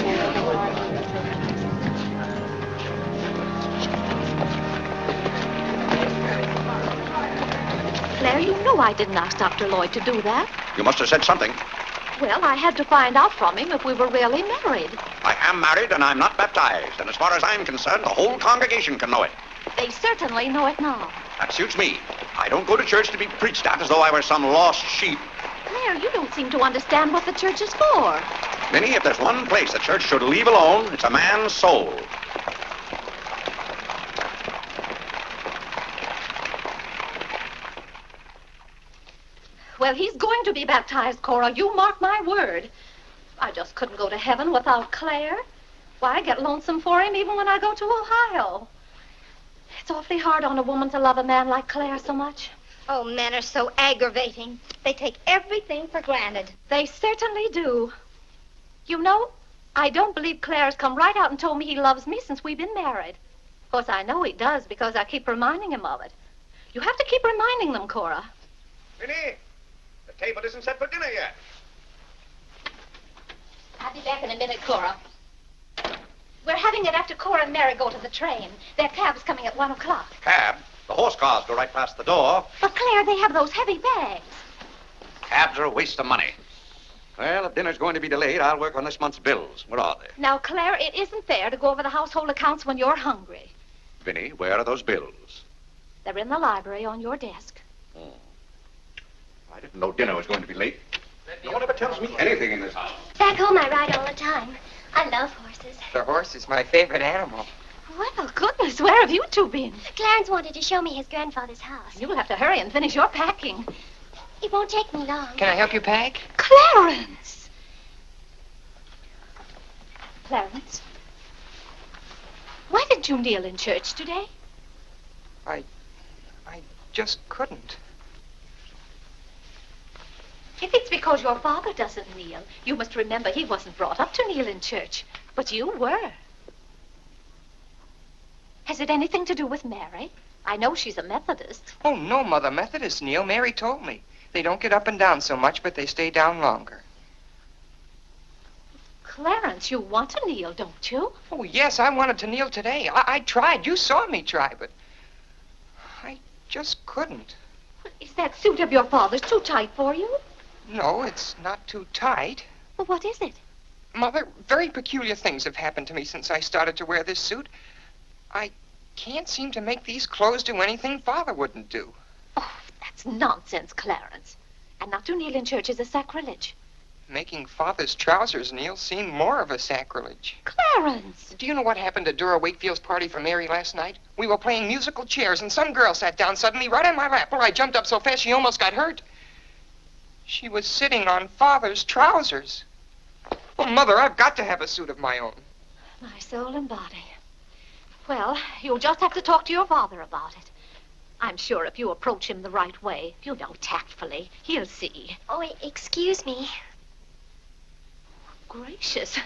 Claire, you know I didn't ask Dr. Lloyd to do that. You must have said something. Well, I had to find out from him if we were really married. I am married and I'm not baptized. And as far as I'm concerned, the whole congregation can know it. They certainly know it now. That suits me. I don't go to church to be preached at as though I were some lost sheep. Claire, you don't seem to understand what the church is for. Vinnie, if there's one place the church should leave alone, it's a man's soul. Well, he's going to be baptized, Cora. You mark my word. I just couldn't go to heaven without Claire. Why, I get lonesome for him even when I go to Ohio. It's awfully hard on a woman to love a man like Claire so much. Oh, men are so aggravating. They take everything for granted. They certainly do. You know, I don't believe Claire's come right out and told me he loves me since we've been married. Of course, I know he does because I keep reminding him of it. You have to keep reminding them, Cora. Vinnie, the table isn't set for dinner yet. I'll be back in a minute, Cora. We're having it after Cora and Mary go to the train. Their cab's coming at 1 o'clock. Cab? The horse cars go right past the door. But, Claire, they have those heavy bags. Cabs are a waste of money. Well, if dinner's going to be delayed, I'll work on this month's bills. Where are they? Now, Claire, it isn't fair to go over the household accounts when you're hungry. Vinnie, where are those bills? They're in the library on your desk. Oh. I didn't know dinner was going to be late. No one ever tells me anything in this house. Back home, I ride all the time. I love horses. The horse is my favorite animal. Well, goodness, where have you two been? Clarence wanted to show me his grandfather's house. You'll have to hurry and finish your packing. It won't take me long. Can I help you pack? Clarence! Clarence? Why did you kneel in church today? I just couldn't. If it's because your father doesn't kneel, you must remember he wasn't brought up to kneel in church. But you were. Has it anything to do with Mary? I know she's a Methodist. Oh, no, Mother. Methodists kneel. Mary told me. They don't get up and down so much, but they stay down longer. Clarence, you want to kneel, don't you? Oh, yes, I wanted to kneel today. I tried. You saw me try, but I just couldn't. Is that suit of your father's too tight for you? No, it's not too tight. Well, what is it? Mother, very peculiar things have happened to me since I started to wear this suit. I can't seem to make these clothes do anything Father wouldn't do. Oh, that's nonsense, Clarence. And not to kneel in church is a sacrilege. Making Father's trousers kneel seemed more of a sacrilege. Clarence! Do you know what happened at Dora Wakefield's party for Mary last night? We were playing musical chairs, and some girl sat down suddenly right on my lap. Well, I jumped up so fast she almost got hurt. She was sitting on Father's trousers. Oh, Mother, I've got to have a suit of my own. My soul and body. Well, you'll just have to talk to your father about it. I'm sure if you approach him the right way, you know, tactfully, he'll see. Oh, excuse me. Gracious.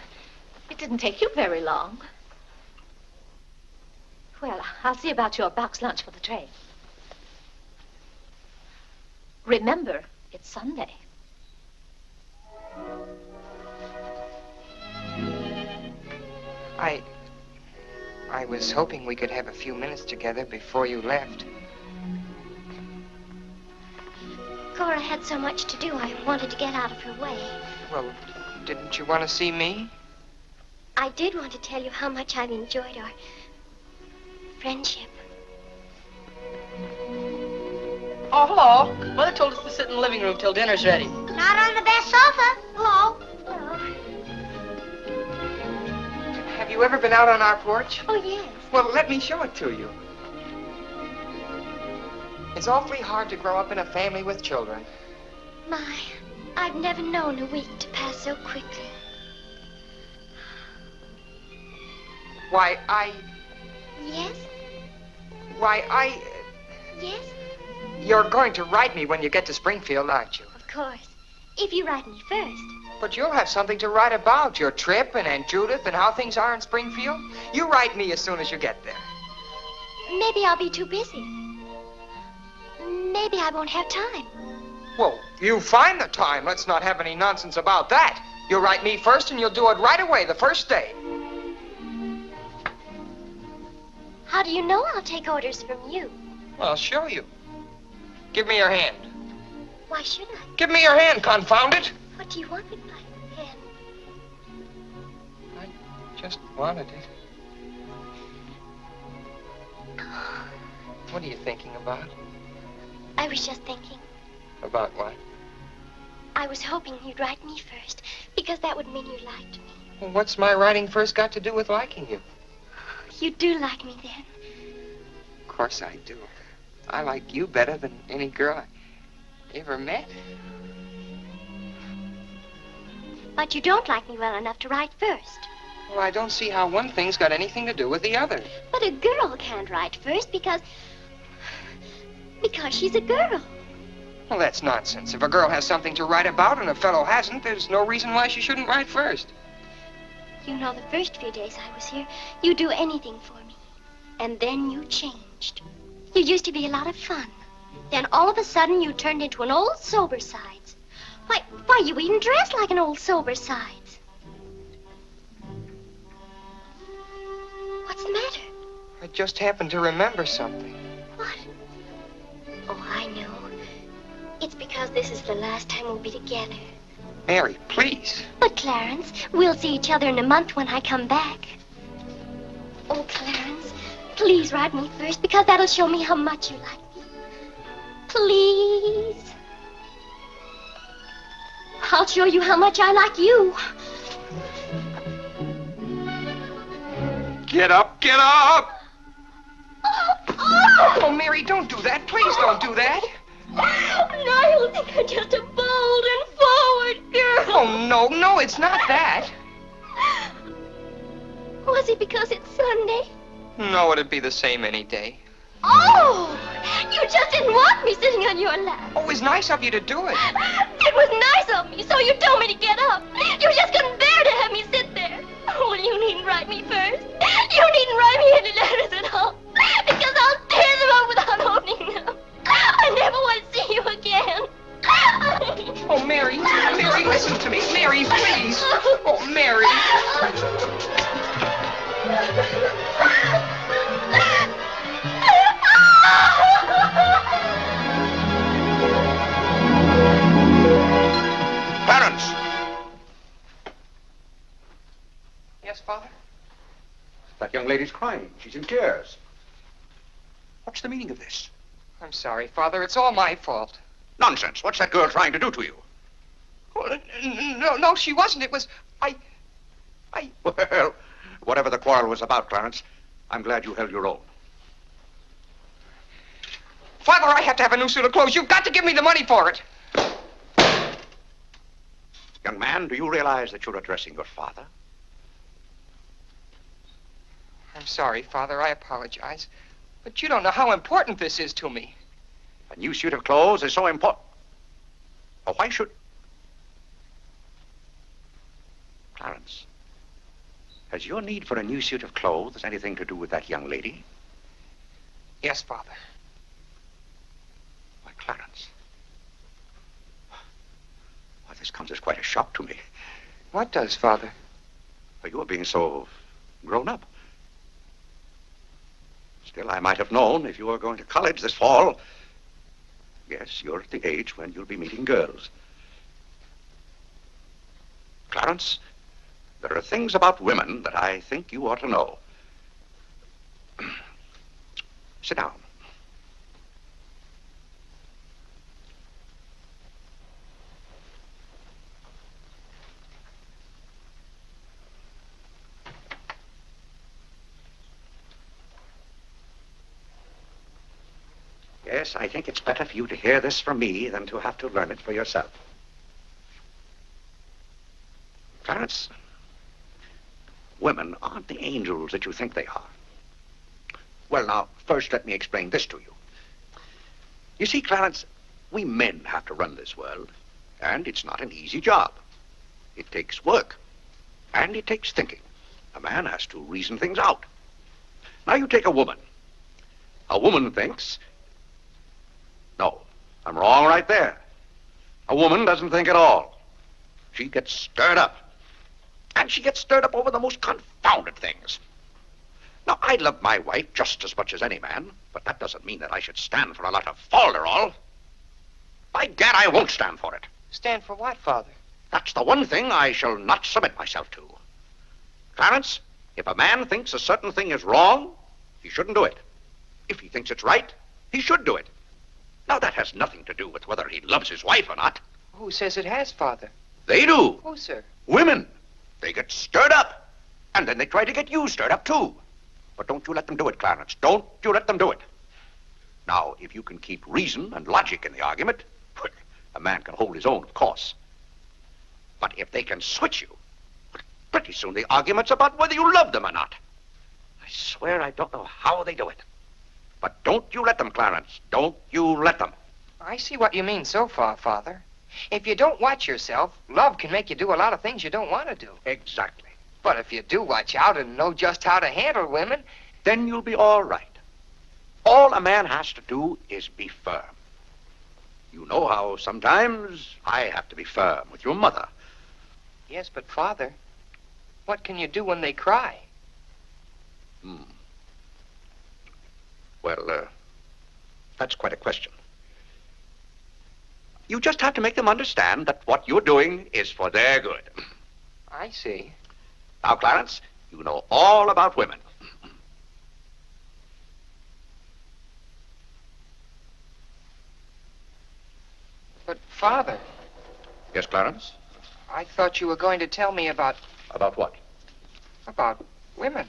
It didn't take you very long. Well, I'll see about your box lunch for the train. Remember, it's Sunday. I was hoping we could have a few minutes together before you left. Cora had so much to do, I wanted to get out of her way. Well, didn't you want to see me? I did want to tell you how much I've enjoyed our friendship. Oh, hello. Mother told us to sit in the living room till dinner's ready. Not on the best sofa. Hello. Have you ever been out on our porch? Oh, yes. Well, let me show it to you. It's awfully hard to grow up in a family with children. My, I've never known a week to pass so quickly. Why, Yes? Yes? You're going to write me when you get to Springfield, aren't you? Of course. If you write me first. But you'll have something to write about, your trip and Aunt Judith and how things are in Springfield. You write me as soon as you get there. Maybe I'll be too busy. Maybe I won't have time. Well, you find the time. Let's not have any nonsense about that. You'll write me first and you'll do it right away, the first day. How do you know I'll take orders from you? Well, I'll show you. Give me your hand. Why should I? Give me your hand, confound it. What do you want with my hand? I just wanted it. What are you thinking about? I was just thinking. About what? I was hoping you'd write me first, because that would mean you liked me. Well, what's my writing first got to do with liking you? You do like me then. Of course I do. I like you better than any girl I ever met. But you don't like me well enough to write first. Well, I don't see how one thing's got anything to do with the other. But a girl can't write first because she's a girl. Well, that's nonsense. If a girl has something to write about and a fellow hasn't, there's no reason why she shouldn't write first. You know, the first few days I was here, you'd do anything for me. And then you changed. You used to be a lot of fun. Then all of a sudden you turned into an old sober sides. Why, you even dress like an old sober sides. What's the matter? I just happened to remember something. What? Oh, I know. It's because this is the last time we'll be together. Mary, please. But, Clarence, we'll see each other in a month when I come back. Oh, Clarence, please write me first, because that'll show me how much you like me. Please. I'll show you how much I like you. Get up, get up! Oh, Mary, don't do that. Please don't do that. Now you'll think I'm just a bold and forward girl. Oh, no, it's not that. Was it because it's Sunday? No, it'd be the same any day. Oh, you just didn't want me sitting on your lap. Oh, it was nice of you to do it. It was nice of me, so you told me to get up. You just couldn't bear to have me sit there. Oh, well, you needn't write me first. You needn't write me any letters at all, because I'll tear them up without opening them. I never want to see you again. Oh, Mary, listen to me. Mary, please. Oh, Mary. Clarence! Yes, Father? That young lady's crying. She's in tears. What's the meaning of this? I'm sorry, Father. It's all my fault. Nonsense. What's that girl trying to do to you? Oh, no, she wasn't. It was... Well, whatever the quarrel was about, Clarence, I'm glad you held your own. Father, I have to have a new suit of clothes. You've got to give me the money for it. Young man, do you realize that you're addressing your father? I'm sorry, Father. I apologize. But you don't know how important this is to me. A new suit of clothes is so important. Oh, why should... Clarence, has your need for a new suit of clothes anything to do with that young lady? Yes, Father. Why, Clarence. Why, this comes as quite a shock to me. What does, Father? Well, you're being so grown up. Still, I might have known if you were going to college this fall. Yes, you're at the age when you'll be meeting girls. Clarence, there are things about women that I think you ought to know. Sit down. Yes, I think it's better for you to hear this from me than to have to learn it for yourself. Clarence, women aren't the angels that you think they are. Well, now, first let me explain this to you. You see, Clarence, we men have to run this world, and it's not an easy job. It takes work, and it takes thinking. A man has to reason things out. Now, you take a woman. A woman thinks... No, I'm wrong right there. A woman doesn't think at all. She gets stirred up. And she gets stirred up over the most confounded things. Now, I love my wife just as much as any man, but that doesn't mean that I should stand for a lot of folderol. By gad, I won't stand for it. Stand for what, Father? That's the one thing I shall not submit myself to. Clarence, if a man thinks a certain thing is wrong, he shouldn't do it. If he thinks it's right, he should do it. Now, that has nothing to do with whether he loves his wife or not. Who says it has, Father? They do. Who, sir? Women. They get stirred up. And then they try to get you stirred up, too. But don't you let them do it, Clarence. Don't you let them do it. Now, if you can keep reason and logic in the argument, well, a man can hold his own, of course. But if they can switch you, well, pretty soon the argument's about whether you love them or not. I swear I don't know how they do it. But don't you let them, Clarence. Don't you let them. I see what you mean so far, Father. If you don't watch yourself, love can make you do a lot of things you don't want to do. Exactly. But if you do watch out and know just how to handle women, then you'll be all right. All a man has to do is be firm. You know how sometimes I have to be firm with your mother. Yes, but Father, what can you do when they cry? Well, that's quite a question. You just have to make them understand that what you're doing is for their good. I see. Now, Clarence, you know all about women. But, Father... Yes, Clarence? I thought you were going to tell me about... About what? About women.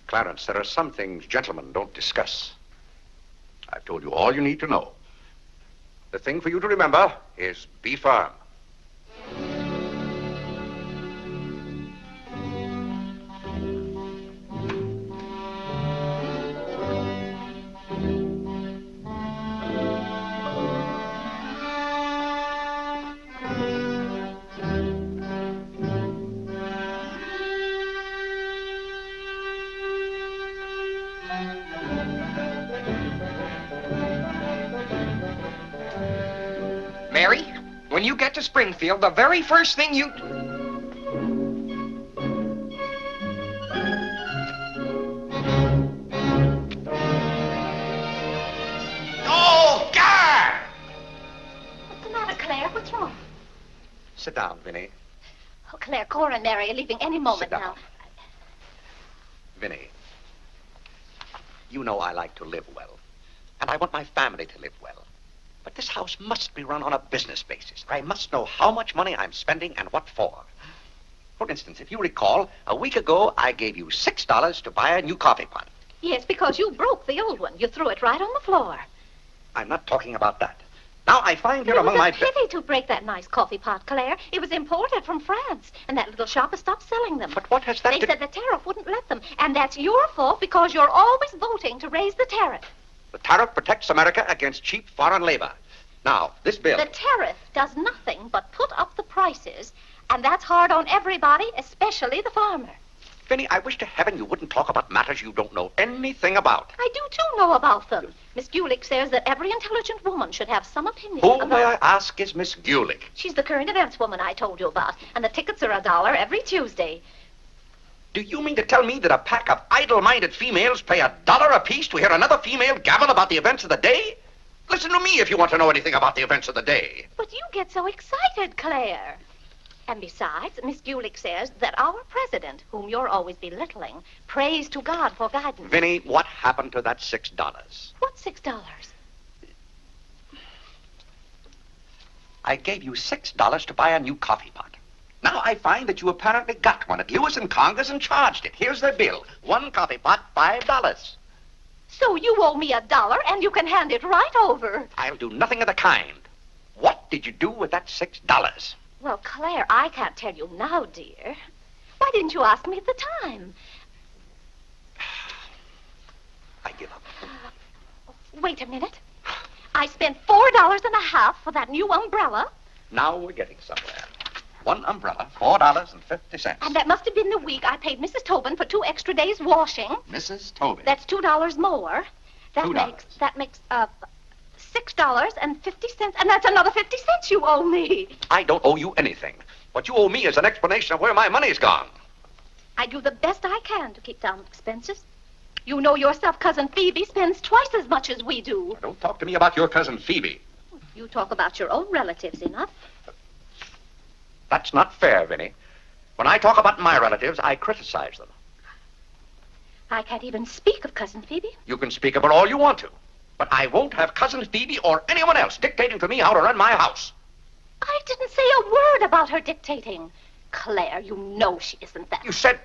Clarence, there are some things gentlemen don't discuss. I've told you all you need to know. The thing for you to remember is be firm. Mary, when you get to Springfield, the very first thing you... Oh, God! What's the matter, Claire? What's wrong? Sit down, Vinnie. Oh, Claire, Cora and Mary are leaving any moment Sit down. now. Vinnie, you know I like to live well, and I want my family to live well. But this house must be run on a business basis. I must know how much money I'm spending and what for. For instance, if you recall, a week ago, I gave you $6 to buy a new coffee pot. Yes, because you broke the old one. You threw it right on the floor. I'm not talking about that. Now, I find here among my... It was a pity to break that nice coffee pot, Claire. It was imported from France, and that little shop has stopped selling them. But what has that They said the tariff wouldn't let them, and that's your fault because you're always voting to raise the tariff. The tariff protects America against cheap foreign labor. Now, this bill... The tariff does nothing but put up the prices, and that's hard on everybody, especially the farmer. Vinnie, I wish to heaven you wouldn't talk about matters you don't know anything about. I do, too, know about them. Miss Gulick says that every intelligent woman should have some opinion Who, about... may I ask, is Miss Gulick? She's the current events woman I told you about, and the tickets are $1 every Tuesday. Do you mean to tell me that a pack of idle-minded females pay $1 apiece to hear another female gabble about the events of the day? Listen to me if you want to know anything about the events of the day. But you get so excited, Claire. And besides, Miss Gulick says that our president, whom you're always belittling, prays to God for guidance. Vinnie, what happened to that $6? What $6? I gave you $6 to buy a new coffee pot. Now I find that you apparently got one at Lewis and Conger's and charged it. Here's the bill. One coffee pot, $5. So you owe me $1 and you can hand it right over. I'll do nothing of the kind. What did you do with that $6? Well, Claire, I can't tell you now, dear. Why didn't you ask me at the time? I give up. Wait a minute. I spent $4.50 for that new umbrella. Now we're getting somewhere. One umbrella, $4.50. And that must have been the week I paid Mrs. Tobin for 2 extra days washing. Mrs. Tobin. That's $2 more. That $2. makes $6.50, and that's another 50 cents you owe me. I don't owe you anything. What you owe me is an explanation of where my money's gone. I do the best I can to keep down expenses. You know yourself, Cousin Phoebe spends twice as much as we do. Don't talk to me about your cousin Phoebe. You talk about your own relatives enough. That's not fair, Vinnie. When I talk about my relatives, I criticize them. I can't even speak of Cousin Phoebe. You can speak of her all you want to. But I won't have Cousin Phoebe or anyone else dictating to me how to run my house. I didn't say a word about her dictating. Claire, you know she isn't that. You said...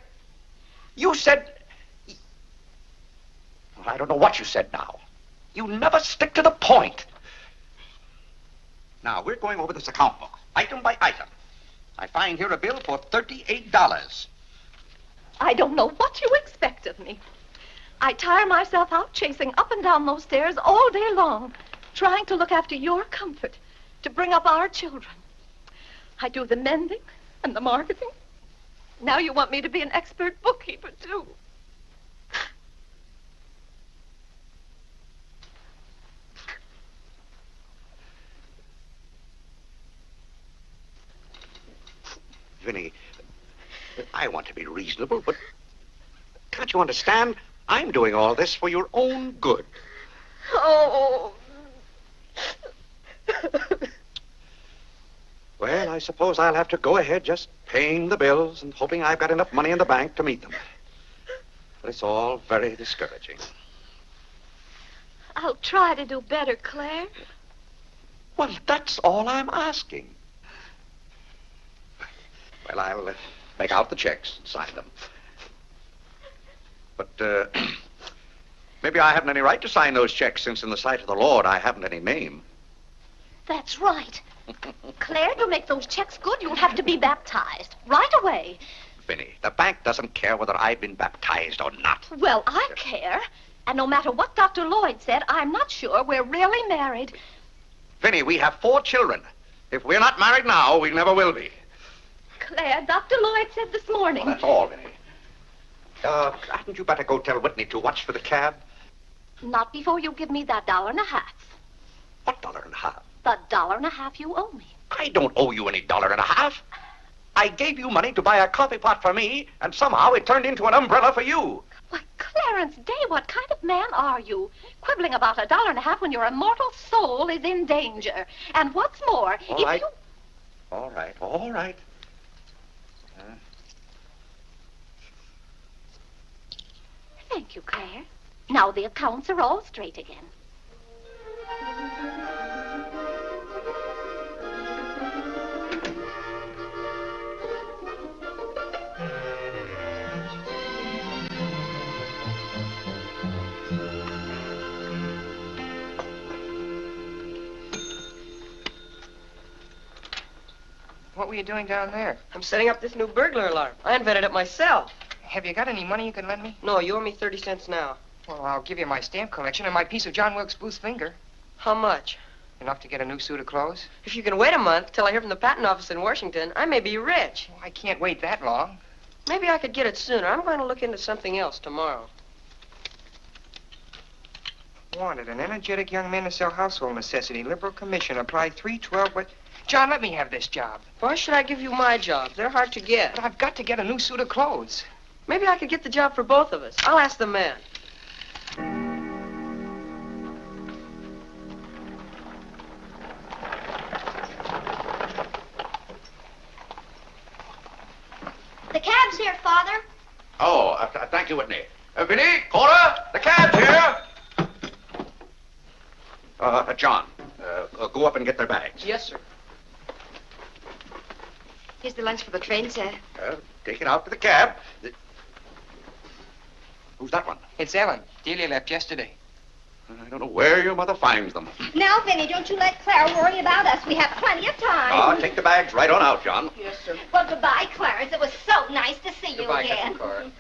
Well, I don't know what you said now. You never stick to the point. Now, we're going over this account book, item by item. I find here a bill for $38. I don't know what you expect of me. I tire myself out chasing up and down those stairs all day long, trying to look after your comfort, to bring up our children. I do the mending and the marketing. Now you want me to be an expert bookkeeper, too. Vinnie, I want to be reasonable, but can't you understand? I'm doing all this for your own good. Oh. Well, I suppose I'll have to go ahead just paying the bills and hoping I've got enough money in the bank to meet them. But it's all very discouraging. I'll try to do better, Claire. Well, that's all I'm asking. Well, I'll make out the checks and sign them. But maybe I haven't any right to sign those checks since in the sight of the Lord I haven't any name. That's right. Claire, to make those checks good, you'll have to be baptized right away. Vinnie, the bank doesn't care whether I've been baptized or not. Well, I care. And no matter what Dr. Lloyd said, I'm not sure we're really married. Vinnie, we have 4 children. If we're not married now, we never will be. Claire, Dr. Lloyd said this morning. Well, that's all, Vinnie. Hadn't you better go tell Whitney to watch for the cab? Not before you give me that $1.50. What $1.50? The $1.50 you owe me. I don't owe you any $1.50. I gave you money to buy a coffee pot for me, and somehow it turned into an umbrella for you. Why, Clarence Day, what kind of man are you? Quibbling about $1.50 when your immortal soul is in danger. And what's more, All right. Thank you, Claire. Now the accounts are all straight again. What were you doing down there? I'm setting up this new burglar alarm. I invented it myself. Have you got any money you can lend me? No, you owe me 30 cents now. Well, I'll give you my stamp collection and my piece of John Wilkes Booth's finger. How much? Enough to get a new suit of clothes? If you can wait a month till I hear from the patent office in Washington, I may be rich. Well, I can't wait that long. Maybe I could get it sooner. I'm going to look into something else tomorrow. Wanted, an energetic young man to sell household necessity. Liberal commission. Apply 312. But John, let me have this job. Why should I give you my jobs? They're hard to get. But I've got to get a new suit of clothes. Maybe I could get the job for both of us. I'll ask the man. The cab's here, Father. Oh, thank you, Whitney. Vinnie, Cora, the cab's here. John, go up and get their bags. Yes, sir. Here's the lunch for the train, sir. Take it out to the cab. Who's that one? It's Ellen. Delia left yesterday. I don't know where your mother finds them. Now, Vinnie, don't you let Clara worry about us. We have plenty of time. Take the bags right on out, John. Yes, sir. Well, goodbye, Clarence. It was so nice to see you Goodbye, again. Cousin Cora.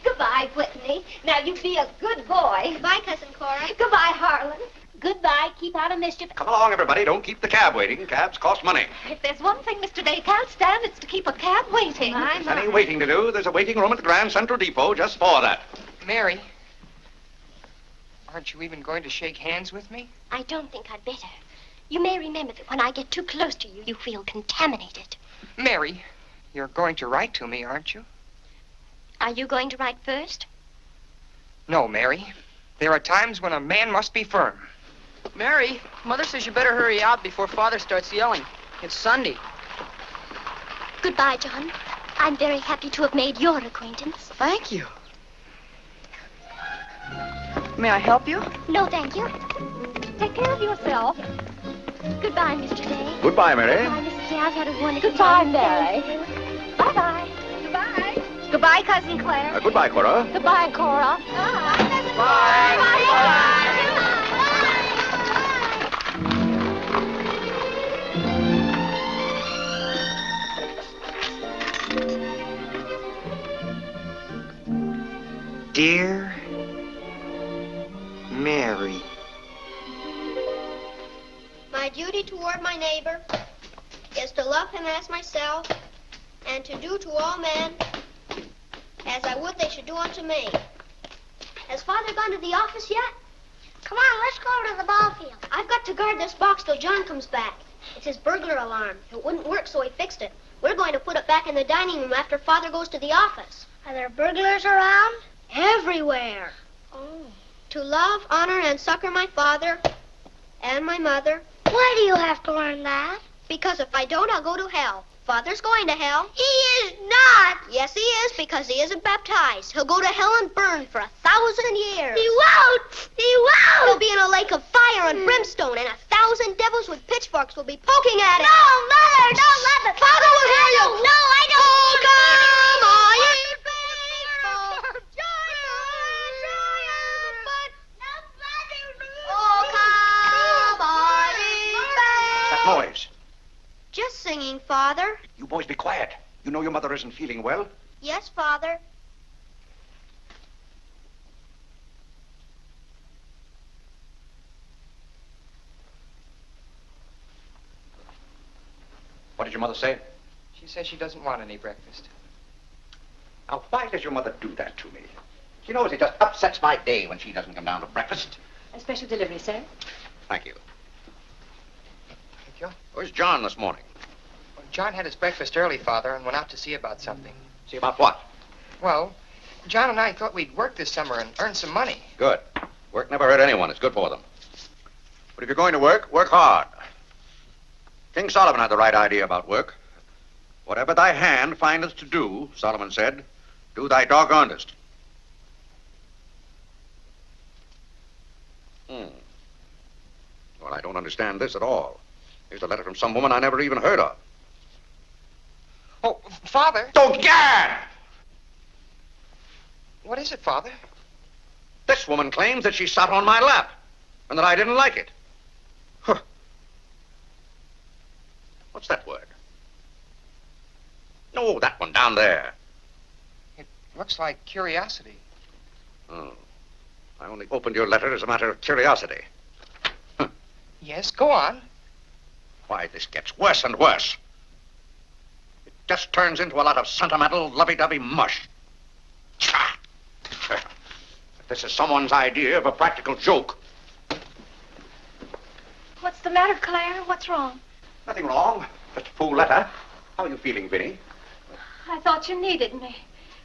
Goodbye, Whitney. Now, you be a good boy. Goodbye, Cousin Cora. Goodbye, Harlan. Goodbye. Keep out of mischief. Come along, everybody. Don't keep the cab waiting. Cabs cost money. If there's one thing Mr. Day can't stand, it's to keep a cab waiting. If there's any waiting to do, there's a waiting room at the Grand Central Depot just for that. Mary, aren't you even going to shake hands with me? I don't think I'd better. You may remember that when I get too close to you, you feel contaminated. Mary, you're going to write to me, aren't you? Are you going to write first? No, Mary. There are times when a man must be firm. Mary, Mother says you better hurry out before Father starts yelling. It's Sunday. Goodbye, John. I'm very happy to have made your acquaintance. Thank you. May I help you? No, thank you. Take care of yourself. Goodbye, Mr. Day. Goodbye, Mary. Goodbye, Mrs. Day. I've had a wonderful Goodbye, time. Mary. Bye-bye. Goodbye. Goodbye, Cousin Claire. Goodbye, Cora. Goodbye, Cora. Dear Mary. My duty toward my neighbor is to love him as myself and to do to all men as I would they should do unto me. Has Father gone to the office yet? Come on, let's go to the ball field. I've got to guard this box till John comes back. It's his burglar alarm. It wouldn't work, so he fixed it. We're going to put it back in the dining room after Father goes to the office. Are there burglars around? Everywhere. Oh. To love, honor, and succor my father and my mother. Why do you have to learn that? Because if I don't, I'll go to hell. Father's going to hell. He is not. Yes, he is, because he isn't baptized. He'll go to hell and burn for 1,000 years. He won't. He won't. He'll be in a lake of fire and brimstone, and 1,000 devils with pitchforks will be poking at him. No, Mother, don't let the... Father will hear you. No, I don't. Oh, come on, you Noise. Just singing, Father. You boys be quiet. You know your mother isn't feeling well. Yes, Father. What did your mother say? She says she doesn't want any breakfast. Now, why does your mother do that to me? She knows it just upsets my day when she doesn't come down to breakfast. A special delivery, sir. Thank you. Thank you. Where's John this morning? Well, John had his breakfast early, Father, and went out to see about something. See about what? Well, John and I thought we'd work this summer and earn some money. Good. Work never hurt anyone. It's good for them. But if you're going to work, work hard. King Solomon had the right idea about work. Whatever thy hand findeth to do, Solomon said, do thy doggonedest. Well, I don't understand this at all. Here's a letter from some woman I never even heard of. Oh, Father. Oh, gad! What is it, Father? This woman claims that she sat on my lap and that I didn't like it. Huh. What's that word? No, that one down there. It looks like curiosity. Oh. I only opened your letter as a matter of curiosity. Yes, go on. Why, this gets worse and worse. It just turns into a lot of sentimental, lovey-dovey mush. Tcha! If this is someone's idea of a practical joke. What's the matter, Claire? What's wrong? Nothing wrong. Just a fool letter. How are you feeling, Vinnie? I thought you needed me.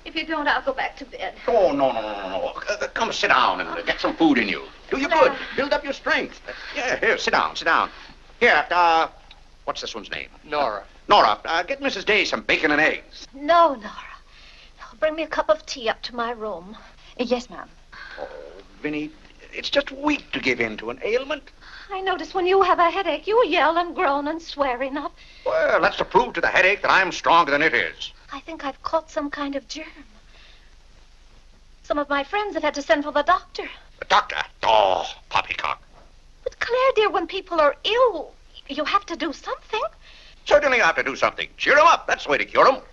If you don't, I'll go back to bed. Oh, no. Come sit down and get some food in you. Do you good. Build up your strength. Yeah, here, sit down. Here, what's this one's name? Nora. Nora, get Mrs. Day some bacon and eggs. No, Nora. No, bring me a cup of tea up to my room. Yes, ma'am. Oh, Vinnie, it's just weak to give in to an ailment. I notice when you have a headache, you yell and groan and swear enough. Well, that's to prove to the headache that I'm stronger than it is. I think I've caught some kind of germ. Some of my friends have had to send for the doctor. The doctor? Oh, poppycock. But Claire, dear, when people are ill, you have to do something. Certainly I have to do something. Cheer them up. That's the way to cure them.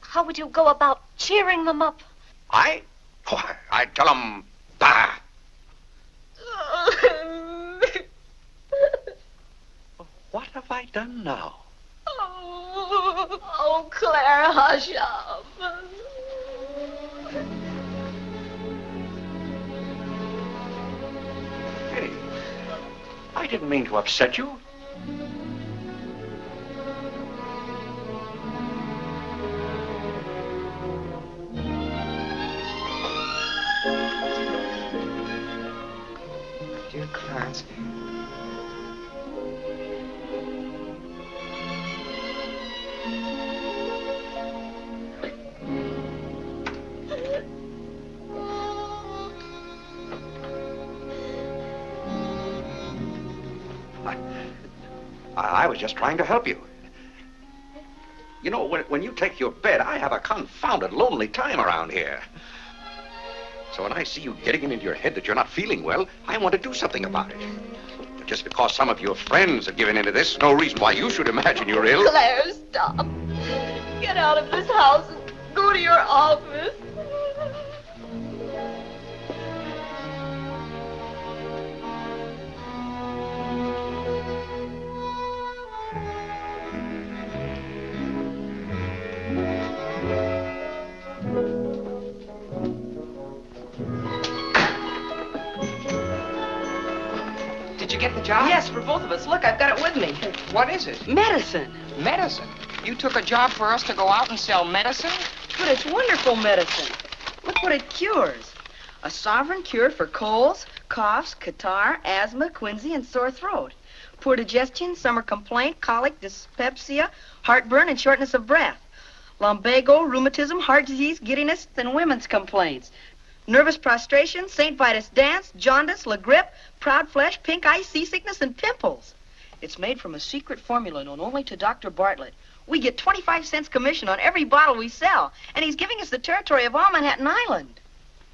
How would you go about cheering them up? I'd tell them, bah. What have I done now? Oh, Claire, hush up. Vinnie, I didn't mean to upset you. Dear Clarence. I was just trying to help you. You know, when you take your bed, I have a confounded lonely time around here. So when I see you getting it into your head that you're not feeling well, I want to do something about it. But just because some of your friends have given into this, no reason why you should imagine you're ill. Claire, stop. Get out of this house and go to your office. Did you get the job? Yes, for both of us. Look, I've got it with me. What is it? Medicine. Medicine? You took a job for us to go out and sell medicine? But it's wonderful medicine. Look what it cures. A sovereign cure for colds, coughs, catarrh, asthma, quinsy, and sore throat. Poor digestion, summer complaint, colic, dyspepsia, heartburn, and shortness of breath. Lumbago, rheumatism, heart disease, giddiness, and women's complaints. Nervous prostration, St. Vitus dance, jaundice, la grippe, proud flesh, pink eye, seasickness, and pimples. It's made from a secret formula known only to Dr. Bartlett. We get 25 cents commission on every bottle we sell, and he's giving us the territory of all Manhattan Island.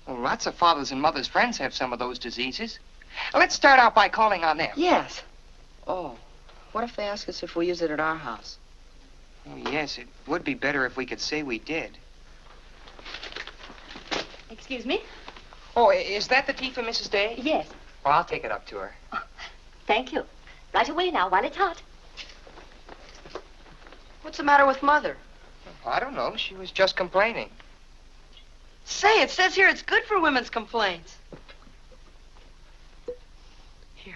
Well, lots of fathers and mothers' friends have some of those diseases. Let's start out by calling on them. Yes. Oh, what if they ask us if we use it at our house? Oh, yes, it would be better if we could say we did. Excuse me? Oh, is that the tea for Mrs. Day? Yes. Well, I'll take it up to her. Oh, thank you. Right away now, while it's hot. What's the matter with Mother? I don't know. She was just complaining. Say, it says here it's good for women's complaints. Here.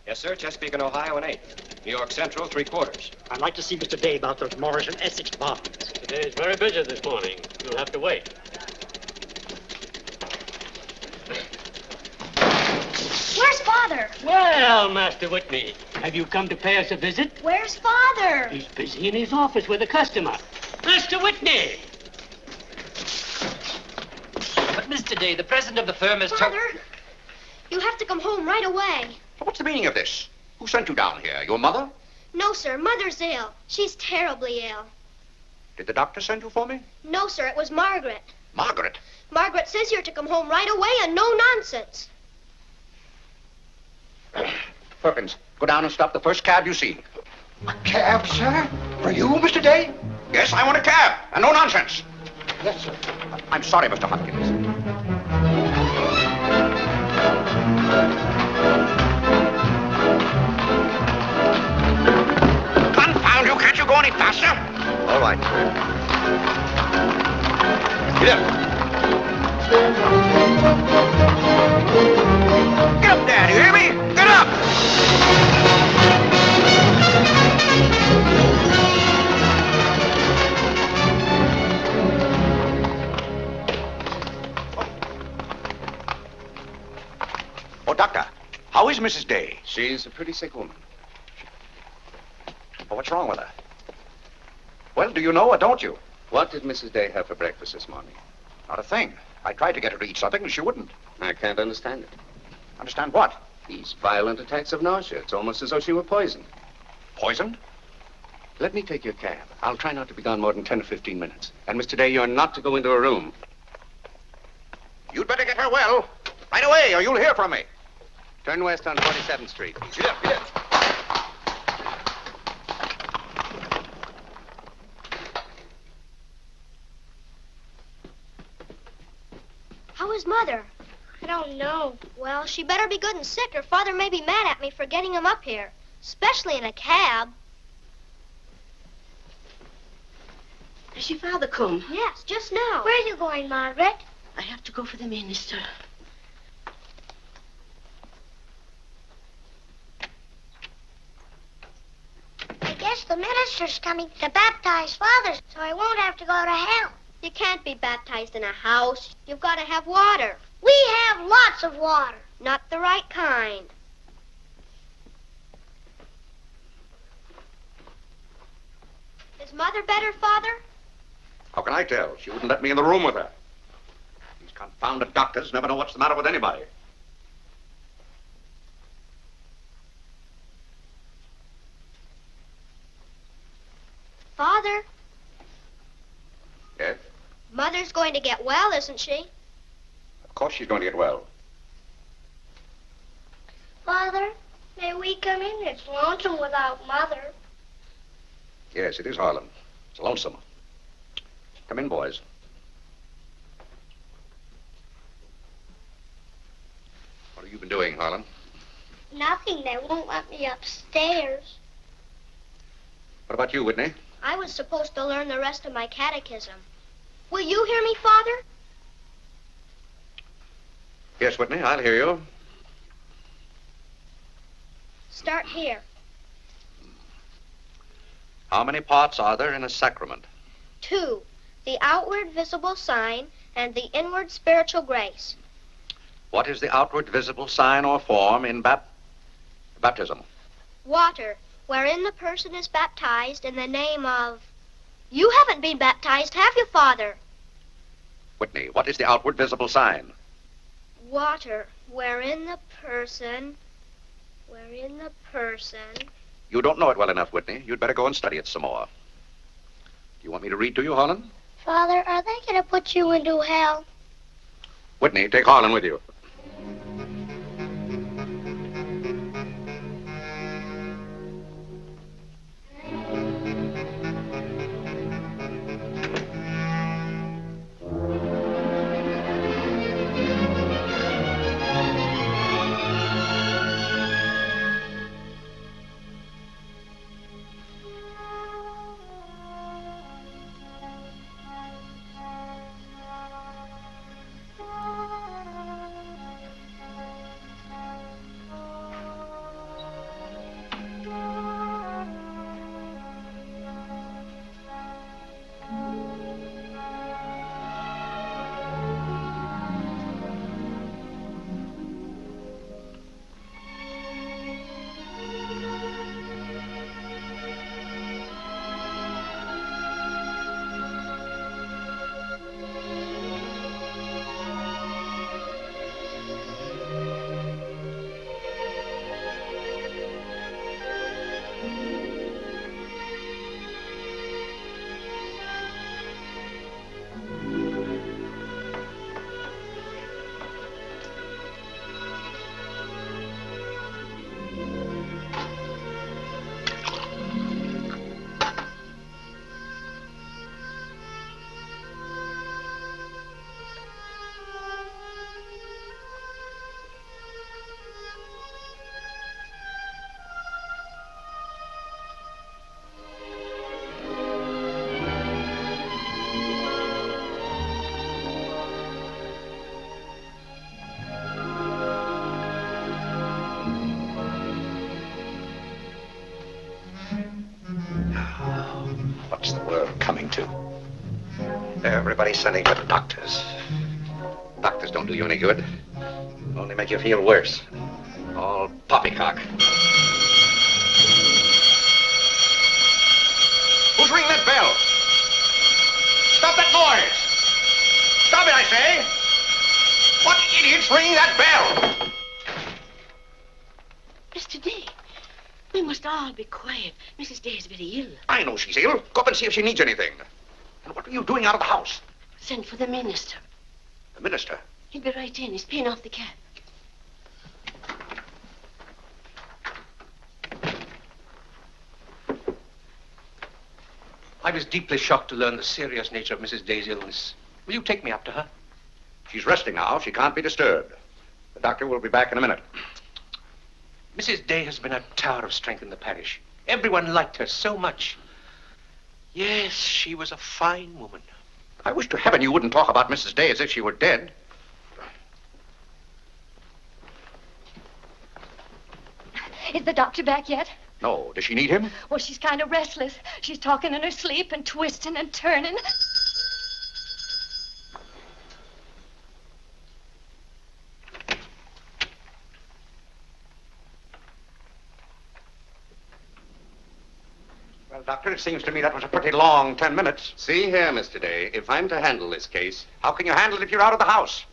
Yes, sir. Chesapeake and Ohio and 8. New York Central, 3/4. I'd like to see Mr. Day about those Morris and Essex bonds. Today's very busy this morning. You'll have to wait. Where's Father? Well, Master Whitney, have you come to pay us a visit? Where's Father? He's busy in his office with a customer. Master Whitney! But, Mr. Day, the president of the firm is... Father, you have to come home right away. What's the meaning of this? Who sent you down here? Your mother? No, sir. Mother's ill. She's terribly ill. Did the doctor send you for me? No, sir. It was Margaret. Margaret? Margaret says you're to come home right away and no nonsense. Perkins, go down and stop the first cab you see. A cab, sir? For you, Mr. Day? Yes, I want a cab, and no nonsense. Yes, sir. I'm sorry, Mr. Hopkins. Confound you, can't you go any faster? All right. Get up. Get up there, do you hear me? Get up! Oh, Doctor, how is Mrs. Day? She's a pretty sick woman. Oh, what's wrong with her? Well, do you know or don't you? What did Mrs. Day have for breakfast this morning? Not a thing. I tried to get her to eat something, and she wouldn't. I can't understand it. Understand what? These violent attacks of nausea. It's almost as though she were poisoned. Poisoned? Let me take your cab. I'll try not to be gone more than 10 or 15 minutes. And, Mr. Day, you're not to go into a room. You'd better get her well. Right away, or you'll hear from me. Turn west on 47th Street. Get up, get up. How is Mother? I don't know. Well, she better be good and sick, or Father may be mad at me for getting him up here. Especially in a cab. Has your father come? Yes, just now. Where are you going, Margaret? I have to go for the minister. I guess the minister's coming to baptize Father, so I won't have to go to hell. You can't be baptized in a house. You've got to have water. We have lots of water. Not the right kind. Is Mother better, Father? How can I tell? She wouldn't let me in the room with her. These confounded doctors never know what's the matter with anybody. Father, Yes? Mother's going to get well, isn't she? Of course she's going to get well. Father, may we come in? It's lonesome without Mother. Yes, it is, Harlan. It's lonesome. Come in, boys. What have you been doing, Harlan? Nothing. They won't let me upstairs. What about you, Whitney? I was supposed to learn the rest of my catechism. Will you hear me, Father? Yes, Whitney, I'll hear you. Start here. How many parts are there in a sacrament? 2. The outward visible sign and the inward spiritual grace. What is the outward visible sign or form in baptism? Water, wherein the person is baptized in the name of... You haven't been baptized, have you, Father? Whitney, what is the outward visible sign? Water, wherein the person... You don't know it well enough, Whitney. You'd better go and study it some more. Do you want me to read to you, Harlan? Father, are they going to put you into hell? Whitney, take Harlan with you. What's the world coming to? Everybody's sending for doctors. Doctors don't do you any good. Only make you feel worse. All poppycock. Who's ringing that bell? Stop that noise! Stop it, I say! What idiot's ringing that bell? Mr. D, We must all be quiet. Mrs. Day is very ill. I know she's ill. Go up and see if she needs anything. And what are you doing out of the house? Send for the minister. The minister? He'll be right in. He's paying off the cab. I was deeply shocked to learn the serious nature of Mrs. Day's illness. Will you take me up to her? She's resting now. She can't be disturbed. The doctor will be back in a minute. Mrs. Day has been a tower of strength in the parish. Everyone liked her so much. Yes, she was a fine woman. I wish to heaven you wouldn't talk about Mrs. Day as if she were dead. Is the doctor back yet? No. Does she need him? Well, she's kind of restless. She's talking in her sleep and twisting and turning. Well, Doctor, it seems to me that was a pretty long 10 minutes. See here, Mr. Day, if I'm to handle this case... How can you handle it if you're out of the house?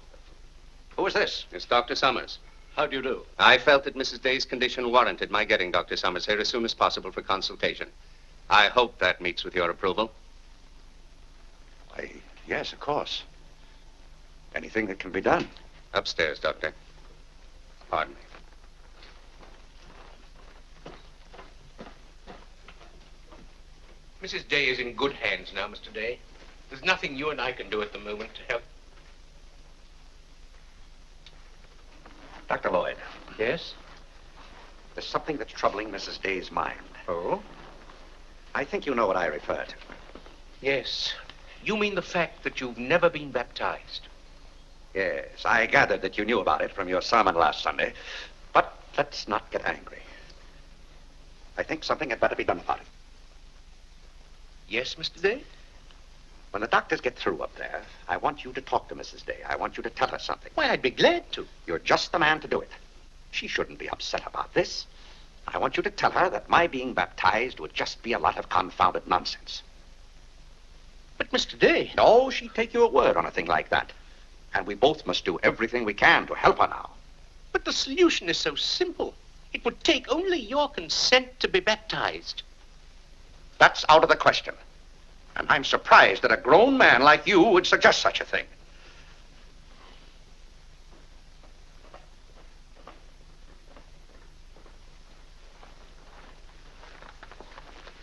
Who is this? It's Dr. Summers. How do you do? I felt that Mrs. Day's condition warranted my getting Dr. Summers here as soon as possible for consultation. I hope that meets with your approval. Why, yes, of course. Anything that can be done. Upstairs, Doctor. Pardon me. Mrs. Day is in good hands now, Mr. Day. There's nothing you and I can do at the moment to help. Dr. Lloyd. Yes? There's something that's troubling Mrs. Day's mind. Oh? I think you know what I refer to. Yes. You mean the fact that you've never been baptized? Yes, I gathered that you knew about it from your sermon last Sunday. But let's not get angry. I think something had better be done about it. Yes, Mr. Day? When the doctors get through up there, I want you to talk to Mrs. Day. I want you to tell her something. Why, I'd be glad to. You're just the man to do it. She shouldn't be upset about this. I want you to tell her that my being baptized would just be a lot of confounded nonsense. But, Mr. Day... No, she'd take your word on a thing like that. And we both must do everything we can to help her now. But the solution is so simple. It would take only your consent to be baptized. That's out of the question. And I'm surprised that a grown man like you would suggest such a thing.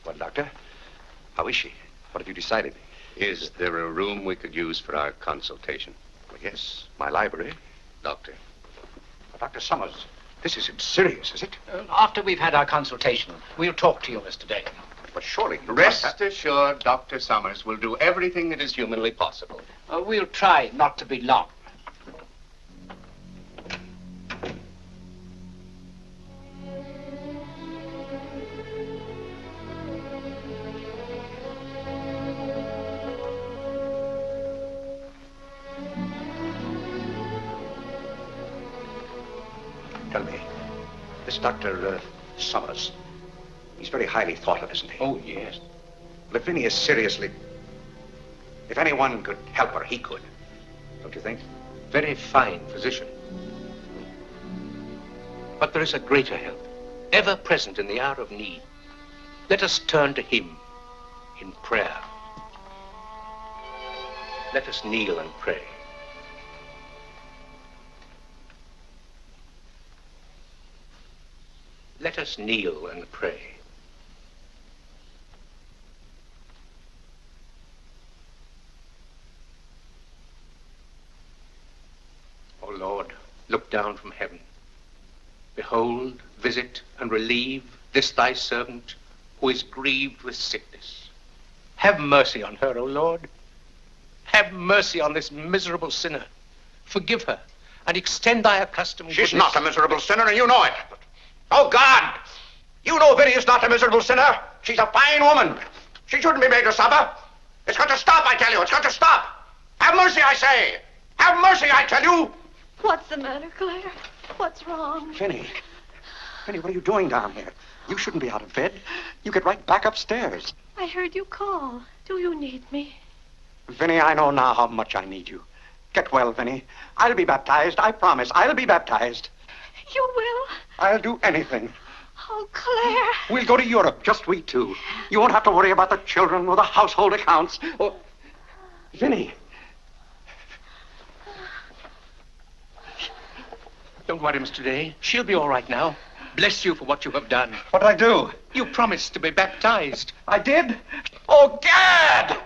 Well, Doctor, how is she? What have you decided? Is there a room we could use for our consultation? Well, yes, my library. Doctor. Dr. Summers, this isn't serious, is it? After we've had our consultation, we'll talk to you, Mr. Day. But surely... Rest assured, Dr. Summers will do everything that is humanly possible. We'll try not to be long. Tell me, this Dr. Summers, he's very highly thought of, isn't he? Oh, yes. Well, if Vinnie is seriously... If anyone could help her, he could. Don't you think? Very fine physician. But there is a greater help, ever present in the hour of need. Let us turn to him in prayer. Let us kneel and pray. Let us kneel and pray. O Lord, look down from heaven. Behold, visit, and relieve this thy servant who is grieved with sickness. Have mercy on her, O Lord. Have mercy on this miserable sinner. Forgive her, and extend thy accustomed She's goodness. not a miserable sinner, and you know it. Oh, God! You know Vinnie is not a miserable sinner. She's a fine woman. She shouldn't be made to suffer. It's got to stop, I tell you. It's got to stop. Have mercy, I say. Have mercy, I tell you. What's the matter, Claire? What's wrong? Vinnie. Vinnie, what are you doing down here? You shouldn't be out of bed. You get right back upstairs. I heard you call. Do you need me? Vinnie, I know now how much I need you. Get well, Vinnie. I'll be baptized. I promise. I'll be baptized. You will? I'll do anything. Oh, Claire. We'll go to Europe, just we two. You won't have to worry about the children or the household accounts. Oh, Vinnie. Don't worry, Mr. Day. She'll be all right now. Bless you for what you have done. What'd I do? You promised to be baptized. I did? Oh, Gad!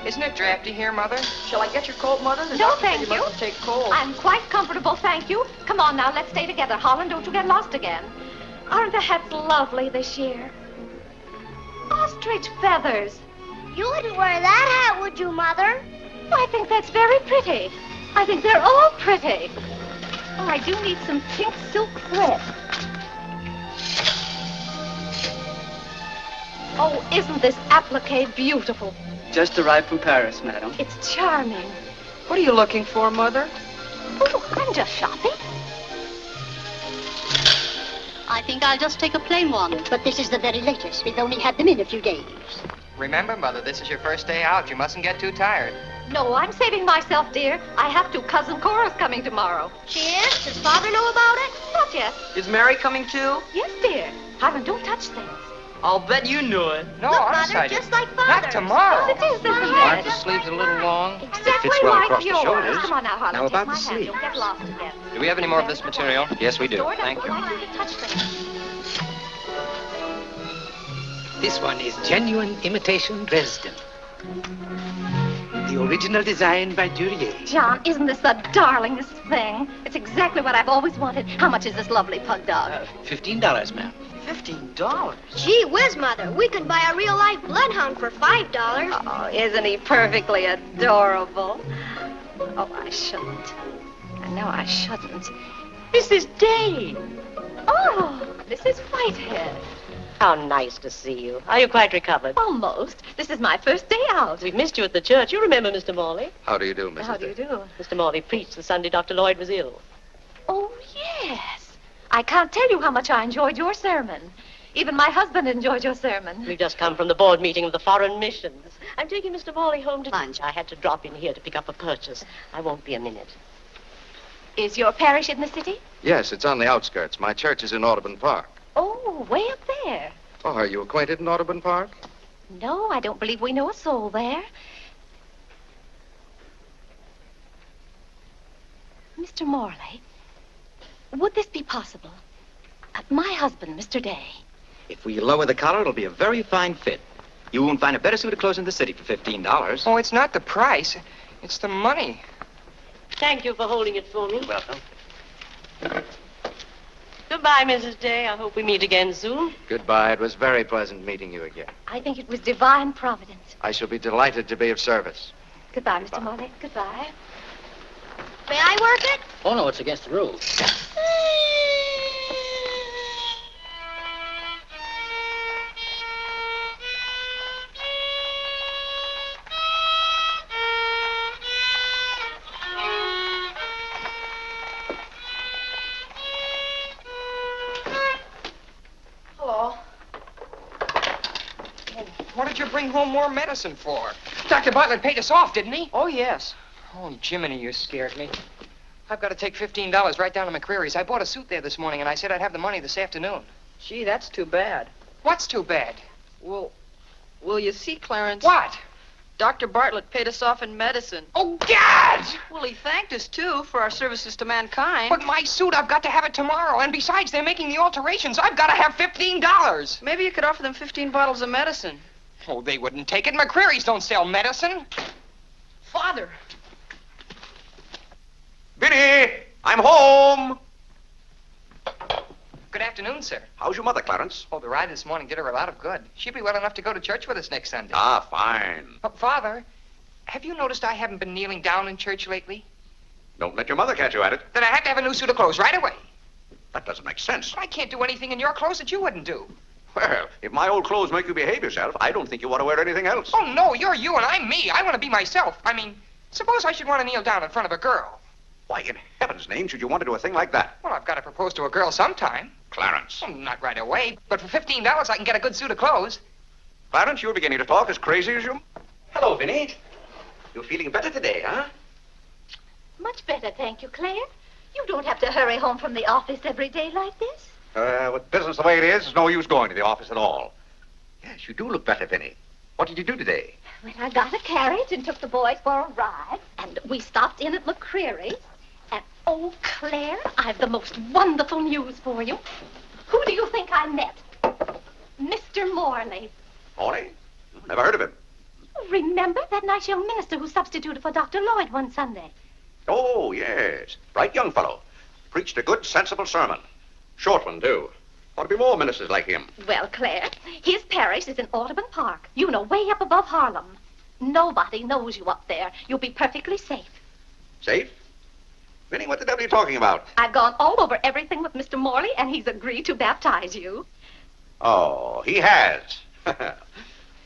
Isn't it drafty here, Mother? Shall I get your coat, Mother? The No, doctor said thank you. mustn't take cold. I'm quite comfortable, thank you. Come on now, let's stay together. Holland, don't you get lost again. Aren't the hats lovely this year? Ostrich feathers. You wouldn't wear that hat, would you, Mother? I think that's very pretty. I think they're all pretty. Oh, I do need some pink silk thread. Oh, isn't this applique beautiful? Just arrived from Paris, madam. It's charming. What are you looking for, Mother? Oh, I'm just shopping. I think I'll just take a plain one. But this is the very latest. We've only had them in a few days. Remember, Mother, this is your first day out. You mustn't get too tired. No, I'm saving myself, dear. I have to. Cousin Cora's coming tomorrow. She is? Does Father know about it? Not yet. Is Mary coming too? Yes, dear. Harlan, don't touch things. I'll bet you knew it. No, Look, honest, Mother, I just didn't. like Father's. Not tomorrow. Yes, it is, isn't Aren't it? the sleeves a little long? Exactly Fits well like across the yours. shoulders. Come on now, Harlan. Now, take about my the hand. sleeve. You'll get lost again. Do we have any more of this material? Yes, we do. Dora Thank doesn't you. like you to touch things. This one is genuine imitation Dresden. The original design by Duryea. John, isn't this the darlingest thing? It's exactly what I've always wanted. How much is this lovely pug dog? $15, ma'am. $15? Gee whiz, Mother. We can buy a real-life bloodhound for $5. Oh, isn't he perfectly adorable? Oh, I shouldn't. I know I shouldn't. Mrs. Day. Oh, Mrs. Whitehead. How nice to see you. Are you quite recovered? Almost. This is my first day out. We've missed you at the church. You remember Mr. Morley? How do you do, Mrs. How do you do? Mr. Morley preached the Sunday Dr. Lloyd was ill. Oh, yes. I can't tell you how much I enjoyed your sermon. Even my husband enjoyed your sermon. We've just come from the board meeting of the foreign missions. I'm taking Mr. Morley home to lunch. I had to drop in here to pick up a purchase. I won't be a minute. Is your parish in the city? Yes, it's on the outskirts. My church is in Audubon Park. Oh, way up there. Oh, are you acquainted in Audubon Park? No, I don't believe we know a soul there. Mr. Morley, would this be possible? My husband, Mr. Day. If we lower the collar, it'll be a very fine fit. You won't find a better suit of clothes in the city for $15. Oh, it's not the price. It's the money. Thank you for holding it for me. Welcome. Goodbye, Mrs. Day. I hope we meet again soon. Goodbye. It was very pleasant meeting you again. I think it was divine providence. I shall be delighted to be of service. Goodbye, Mr. Morley. Goodbye. May I work it? Oh, no, it's against the rules. Hello. What did you bring home more medicine for? Dr. Bartlett paid us off, didn't he? Oh, yes. Oh, Jiminy, you scared me. I've got to take $15 right down to McCreary's. I bought a suit there this morning, and I said I'd have the money this afternoon. Gee, that's too bad. What's too bad? Well, you see, Clarence... What? Dr. Bartlett paid us off in medicine. Oh, Gad! Well, he thanked us, too, for our services to mankind. But my suit, I've got to have it tomorrow. And besides, they're making the alterations. I've got to have $15. Maybe you could offer them 15 bottles of medicine. Oh, they wouldn't take it. McCreary's don't sell medicine. Father. Vinnie, I'm home. Good afternoon, sir. How's your mother, Clarence? Oh, the ride this morning did her a lot of good. She'll be well enough to go to church with us next Sunday. Ah, fine. But, Father, have you noticed I haven't been kneeling down in church lately? Don't let your mother catch you at it. Then I have to have a new suit of clothes right away. That doesn't make sense. I can't do anything in your clothes that you wouldn't do. Well, if my old clothes make you behave yourself, I don't think you want to wear anything else. Oh, no, you're you and I'm me. I want to be myself. I mean, suppose I should want to kneel down in front of a girl. Why, in heaven's name, should you want to do a thing like that? Well, I've got to propose to a girl sometime. Clarence. Well, not right away, but for $15 I can get a good suit of clothes. Clarence, you're beginning to talk as crazy as you... Hello, Vinnie. You're feeling better today, huh? Much better, thank you, Claire. You don't have to hurry home from the office every day like this. With business the way it is, there's no use going to the office at all. Yes, you do look better, Vinnie. What did you do today? Well, I got a carriage and took the boys for a ride, and we stopped in at McCreary's. And, oh, Claire, I've the most wonderful news for you. Who do you think I met? Mr. Morley. Morley? Never heard of him. Remember that nice young minister who substituted for Dr. Lloyd one Sunday? Oh, yes. Bright young fellow. Preached a good, sensible sermon. Short one, too. Ought to be more ministers like him. Well, Claire, his parish is in Audubon Park. You know, way up above Harlem. Nobody knows you up there. You'll be perfectly safe. Safe? Vinnie, what the devil are you talking about? I've gone all over everything with Mr. Morley, and he's agreed to baptize you. Oh, he has. The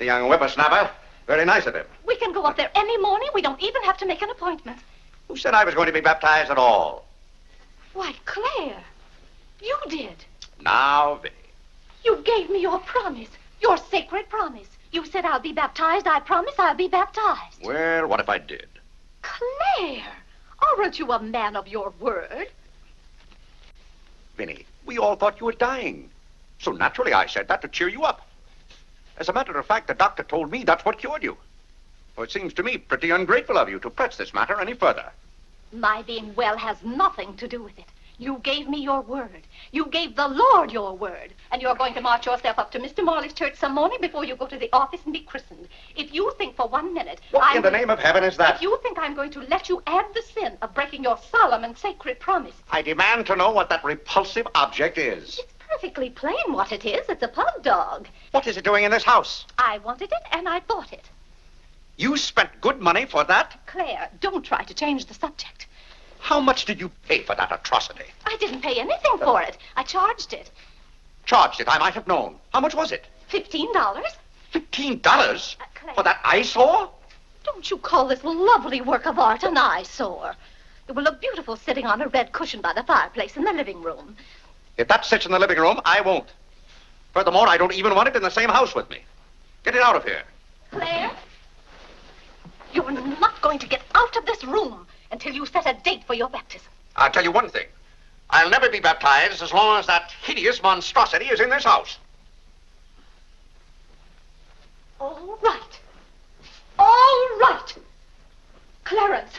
young whippersnapper. Very nice of him. We can go up there any morning. We don't even have to make an appointment. Who said I was going to be baptized at all? Why, Claire, you did. Now, Vinnie. You gave me your promise, your sacred promise. You said I'll be baptized. I promise I'll be baptized. Well, what if I did? Claire, aren't you a man of your word? Vinnie, we all thought you were dying. So naturally I said that to cheer you up. As a matter of fact, the doctor told me that's what cured you. Well, it seems to me pretty ungrateful of you to press this matter any further. My being well has nothing to do with it. You gave me your word. You gave the Lord your word. And you're going to march yourself up to Mr. Morley's church some morning before you go to the office and be christened. If you think for 1 minute... What in the name of heaven is that? If you think I'm going to let you add the sin of breaking your solemn and sacred promise... I demand to know what that repulsive object is. It's perfectly plain what it is. It's a pug dog. What is it doing in this house? I wanted it and I bought it. You spent good money for that? Claire, don't try to change the subject. How much did you pay for that atrocity? I didn't pay anything for it. I charged it. Charged it? I might have known. How much was it? $15. $15? Claire, For that eyesore? don't you call this lovely work of art an eyesore? It will look beautiful sitting on a red cushion by the fireplace in the living room. If that sits in the living room, I won't. Furthermore, I don't even want it in the same house with me. Get it out of here. Claire, you're not going to get out of this room until you set a date for your baptism. I'll tell you one thing. I'll never be baptized as long as that hideous monstrosity is in this house. All right. All right. Clarence.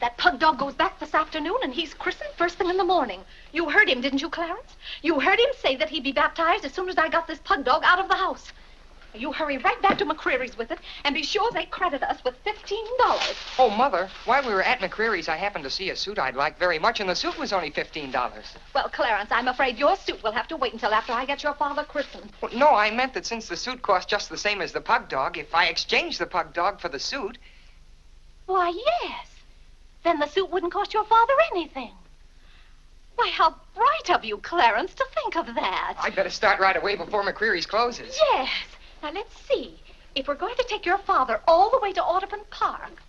That pug dog goes back this afternoon, and he's christened first thing in the morning. You heard him, didn't you, Clarence? You heard him say that he'd be baptized as soon as I got this pug dog out of the house. You hurry right back to McCreary's with it, and be sure they credit us with $15. Oh, Mother, while we were at McCreary's, I happened to see a suit I'd like very much, and the suit was only $15. Well, Clarence, I'm afraid your suit will have to wait until after I get your father christened. Well, no, I meant that since the suit cost just the same as the pug dog, if I exchanged the pug dog for the suit... Why, yes. Then the suit wouldn't cost your father anything. Why, how bright of you, Clarence, to think of that. I'd better start right away before McCreary's closes. Yes. Now, let's see. If we're going to take your father all the way to Audubon Park...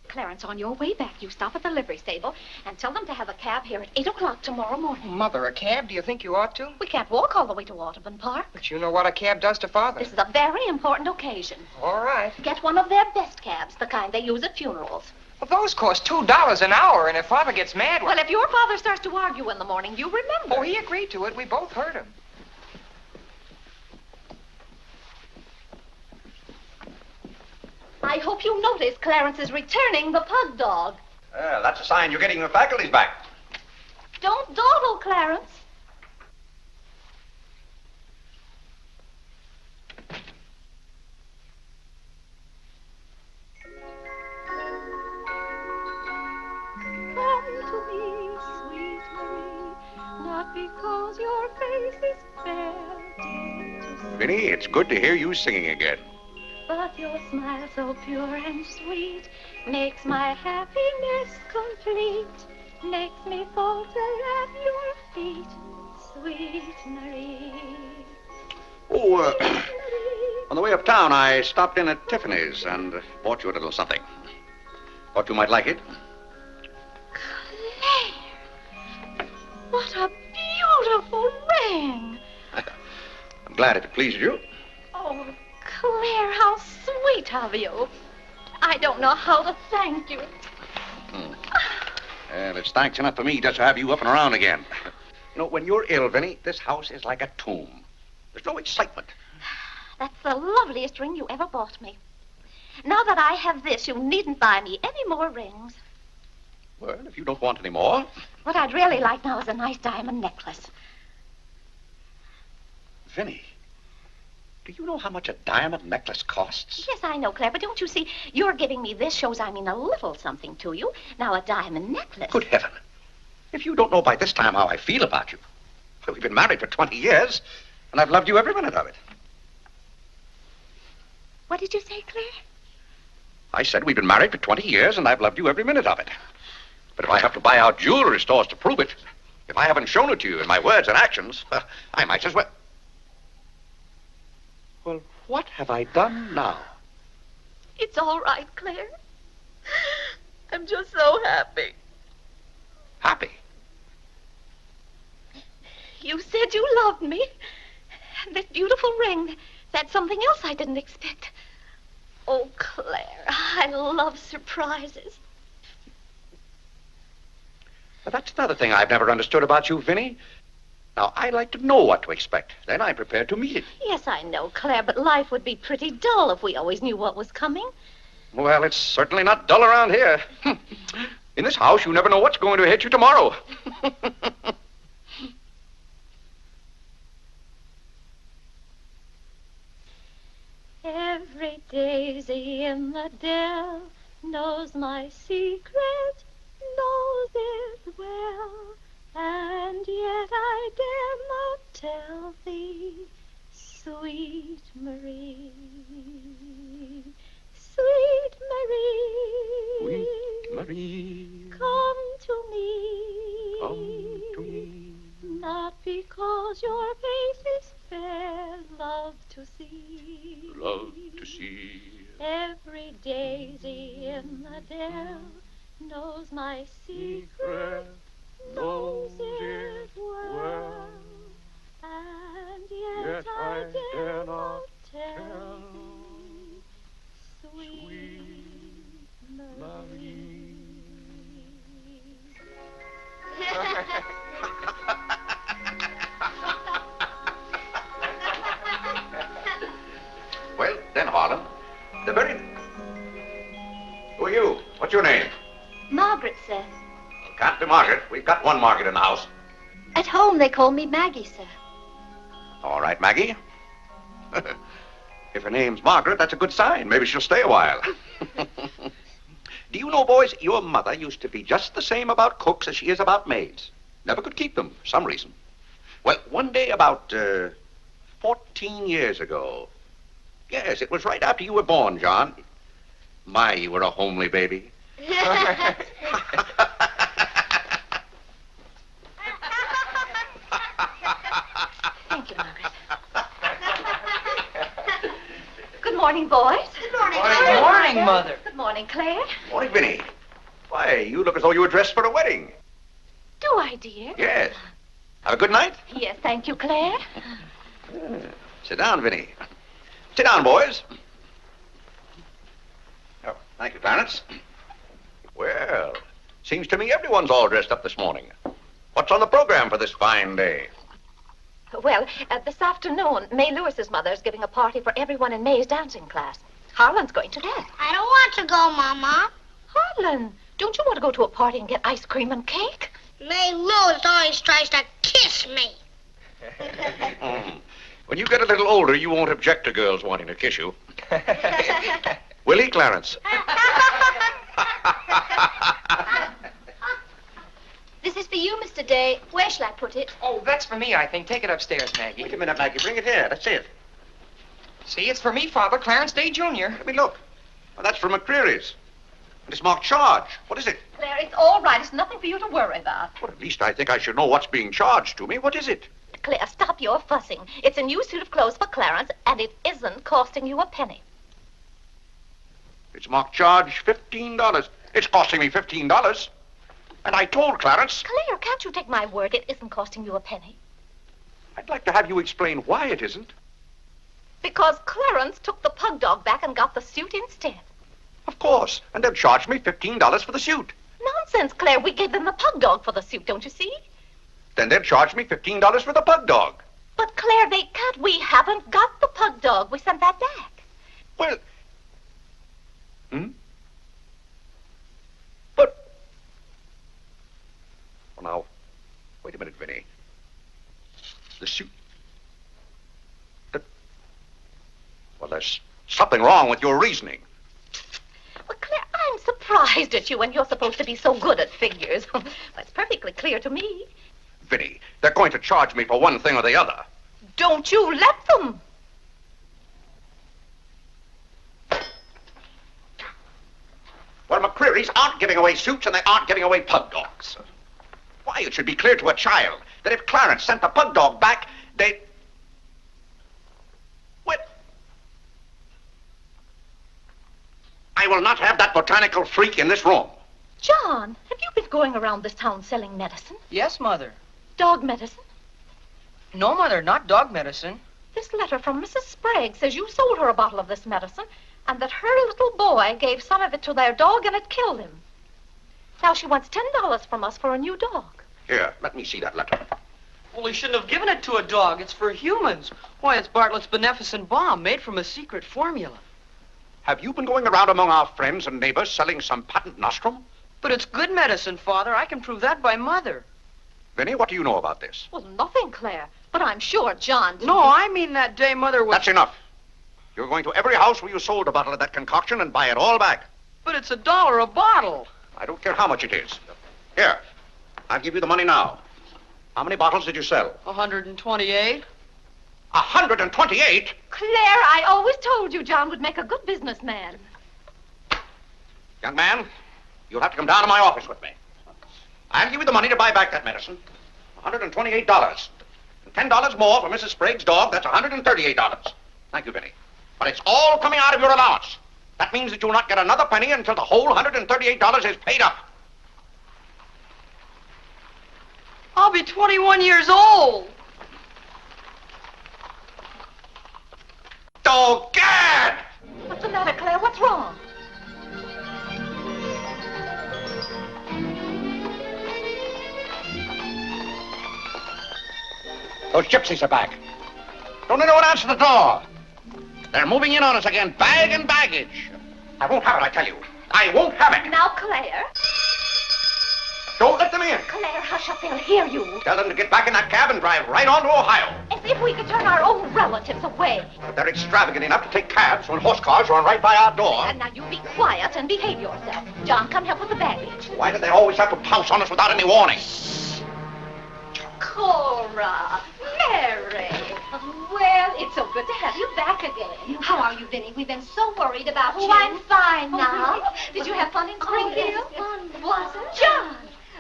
Clarence, on your way back, you stop at the livery stable and tell them to have a cab here at 8 o'clock tomorrow morning. Mother, a cab? Do you think you ought to? We can't walk all the way to Audubon Park. But you know what a cab does to Father. This is a very important occasion. All right. Get one of their best cabs, the kind they use at funerals. Well, those cost $2 an hour, and if Father gets mad... Well, if your father starts to argue in the morning, you remember. Oh, he agreed to it. We both heard him. I hope you notice Clarence is returning the pug dog. Well, that's a sign you're getting your faculties back. Don't dawdle, Clarence. Come to me, sweet Marie, not because your face is fair, dear to Vinnie, it's good to hear you singing again. But your smile so pure and sweet makes my happiness complete, makes me falter at your feet, sweet Marie. Oh, on the way uptown, I stopped in at Tiffany's and bought you a little something. Thought you might like it. Claire! What a beautiful ring! I'm glad it pleased you. Oh, Claire, how sweet of you. I don't know how to thank you. Well, it's thanks enough for me just to have you up and around again. You know, when you're ill, Vinnie, this house is like a tomb. There's no excitement. That's the loveliest ring you ever bought me. Now that I have this, you needn't buy me any more rings. Well, if you don't want any more. What I'd really like now is a nice diamond necklace. Vinnie, do you know how much a diamond necklace costs? Yes, I know, Claire, but don't you see, your giving me this shows I mean a little something to you. Now, a diamond necklace. Good heaven. If you don't know by this time how I feel about you. Well, we've been married for 20 years, and I've loved you every minute of it. What did you say, Claire? I said we've been married for 20 years, and I've loved you every minute of it. But if I have to buy out jewelry stores to prove it, if I haven't shown it to you in my words and actions, I might as well... Well, what have I done now? It's all right, Claire. I'm just so happy. Happy? You said you loved me. And this beautiful ring, that's something else I didn't expect. Oh, Claire, I love surprises. But that's another thing I've never understood about you, Vinnie. Now, I like to know what to expect. Then I'm prepared to meet it. Yes, I know, Claire, but life would be pretty dull if we always knew what was coming. Well, it's certainly not dull around here. In this house, you never know what's going to hit you tomorrow. Every daisy in the dell knows my secret, knows it well, and yet I dare not tell thee, sweet Marie, sweet Marie, Sweet Marie, come to me, come to me. Not because your face is fair, love to see. Love to see. Every daisy in the dell knows my secret, knows it well, and yet I dare not tell, sweet Marie. Well, then, Harlan, the very... Who are you? What's your name? Margaret, sir. Can't be Margaret. We've got one Margaret in the house. At home, they call me Maggie, sir. All right, Maggie. If her name's Margaret, that's a good sign. Maybe she'll stay a while. Do you know, boys, your mother used to be just the same about cooks as she is about maids. Never could keep them for some reason. Well, one day about 14 years ago. Yes, it was right after you were born, John. My, you were a homely baby. Thank you, Margaret. Good morning, boys. Good morning, Good morning, Mother. Good morning, Claire. Morning, Vinnie. Why, you look as though you were dressed for a wedding. Do I, dear? Yes. Have a good night? Yes, thank you, Claire. Sit down, Vinnie. Sit down, boys. Oh, thank you, Clarence. Well, seems to me everyone's all dressed up this morning. What's on the program for this fine day? Well, this afternoon, May Lewis's mother is giving a party for everyone in May's dancing class. Harlan's going to that. I don't want to go, Mama. Harlan, don't you want to go to a party and get ice cream and cake? May Lewis always tries to kiss me. When you get a little older, you won't object to girls wanting to kiss you. Will he, Clarence? This is for you, Mr. Day. Where shall I put it? Oh, that's for me, I think. Take it upstairs, Maggie. Wait a minute, Maggie. Bring it here. Let's see it. See, it's for me, Father, Clarence Day, Jr. Let me look. Well, that's from McCreary's. And it's marked charge. What is it? Claire, it's all right. It's nothing for you to worry about. Well, at least I think I should know what's being charged to me. What is it? Claire, stop your fussing. It's a new suit of clothes for Clarence, and it isn't costing you a penny. It's marked charge $15. It's costing me $15. And I told Clarence... Claire, can't you take my word? It isn't costing you a penny. I'd like to have you explain why it isn't. Because Clarence took the pug dog back and got the suit instead. Of course. And they'll charge me $15 for the suit. Nonsense, Claire. We gave them the pug dog for the suit, don't you see? Then they'll charge me $15 for the pug dog. But, Claire, they can't. We haven't got the pug dog. We sent that back. Well... But... Well, now, wait a minute, Vinnie. The suit... Well, there's something wrong with your reasoning. Well, Claire, I'm surprised at you when you're supposed to be so good at figures. Well, it's perfectly clear to me. Vinnie, they're going to charge me for one thing or the other. Don't you let them. Well, McCreary's aren't giving away suits and they aren't giving away pug dogs. Why, it should be clear to a child that if Clarence sent the pug dog back, they'd... Well... I will not have that botanical freak in this room. John, have you been going around this town selling medicine? Yes, Mother. Dog medicine? No, Mother, not dog medicine. This letter from Mrs. Sprague says you sold her a bottle of this medicine and that her little boy gave some of it to their dog and it killed him. Now she wants $10 from us for a new dog. Here, let me see that letter. Well, he shouldn't have given it to a dog. It's for humans. Why, it's Bartlett's beneficent balm made from a secret formula. Have you been going around among our friends and neighbors selling some patent nostrum? But it's good medicine, Father. I can prove that by Mother. Vinnie, what do you know about this? Well, nothing, Claire. But I'm sure John... No, I mean that day Mother was... That's enough. You're going to every house where you sold a bottle of that concoction and buy it all back. But it's $1 a bottle. I don't care how much it is. Here, I'll give you the money now. How many bottles did you sell? 128. 128? Claire, I always told you John would make a good businessman. Young man, you'll have to come down to my office with me. I'll give you the money to buy back that medicine. $128. And $10 more for Mrs. Sprague's dog. That's $138. Thank you, Vinnie. But it's all coming out of your allowance. That means that you'll not get another penny until the whole $138 is paid up. I'll be 21 years old. Oh, Gad! What's the matter, Claire? What's wrong? Those gypsies are back. Don't anyone answer the door. They're moving in on us again, bag and baggage. I won't have it, I tell you. I won't have it. Now, Claire. Don't let them in. Claire, hush up. They'll hear you. Tell them to get back in that cab and drive right on to Ohio. As if we could turn our own relatives away. But they're extravagant enough to take cabs when horse cars run right by our door. And now you be quiet and behave yourself. John, come help with the baggage. Why do they always have to pounce on us without any warning? Cora, Mary. Well, it's so good to have you back again. How are you, Vinnie? We've been so worried about you. Oh, I'm fine now. Did you have fun in Springfield? Was it? John,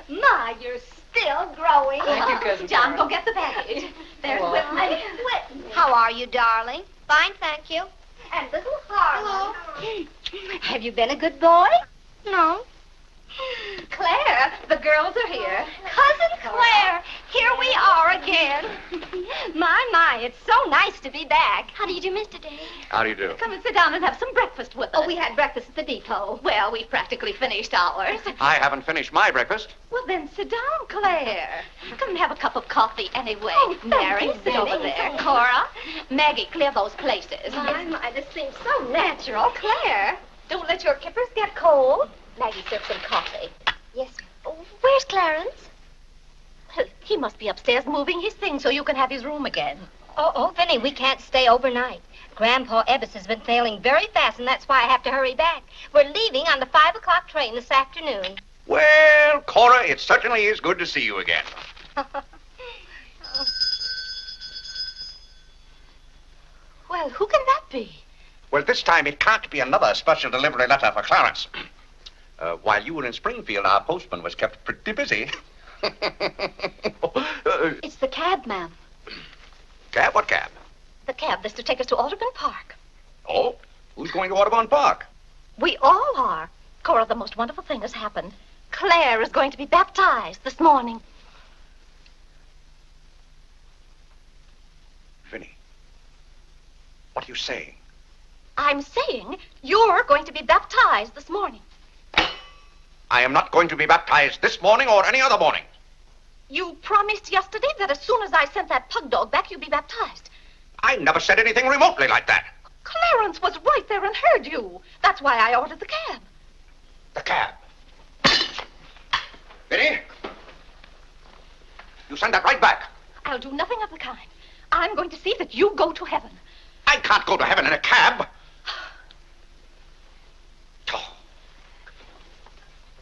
my, you're still growing. Thank you, Cousin John, Cora. go get the baggage. There's Whitney. How are you, darling? Fine, thank you. And little Harlan. Have you been a good boy? No. Claire, the girls are here. Cousin Claire, here we are again. My, it's so nice to be back. How do you do, Mr. Day? How do you do? Come and sit down and have some breakfast with us. Oh, we had breakfast at the depot. Well, we've practically finished ours. I haven't finished my breakfast. Well, then sit down, Claire. Come and have a cup of coffee anyway. Oh, Mary, you, sit over Vinnie. there. Cora, Maggie, clear those places. My, this seems so natural. Claire, don't let your kippers get cold. Maggie, serve some coffee. Yes, Oh, where's Clarence? Well, he must be upstairs moving his things so you can have his room again. Oh, Vinnie, we can't stay overnight. Grandpa Ebbs has been sailing very fast, and that's why I have to hurry back. We're leaving on the 5 o'clock train this afternoon. Well, Cora, it certainly is good to see you again. Well, who can that be? Well, this time it can't be another special delivery letter for Clarence. While you were in Springfield, our postman was kept pretty busy. It's the cab, ma'am. Cab? What cab? The cab that's to take us to Audubon Park. Oh? Who's going to Audubon Park? We all are. Cora, the most wonderful thing has happened. Claire is going to be baptized this morning. Vinnie, what are you saying? I'm saying you're going to be baptized this morning. I am not going to be baptized this morning or any other morning. You promised yesterday that as soon as I sent that pug dog back, you'd be baptized. I never said anything remotely like that. Clarence was right there and heard you. That's why I ordered the cab. The cab. Vinnie, you send that right back. I'll do nothing of the kind. I'm going to see that you go to heaven. I can't go to heaven in a cab.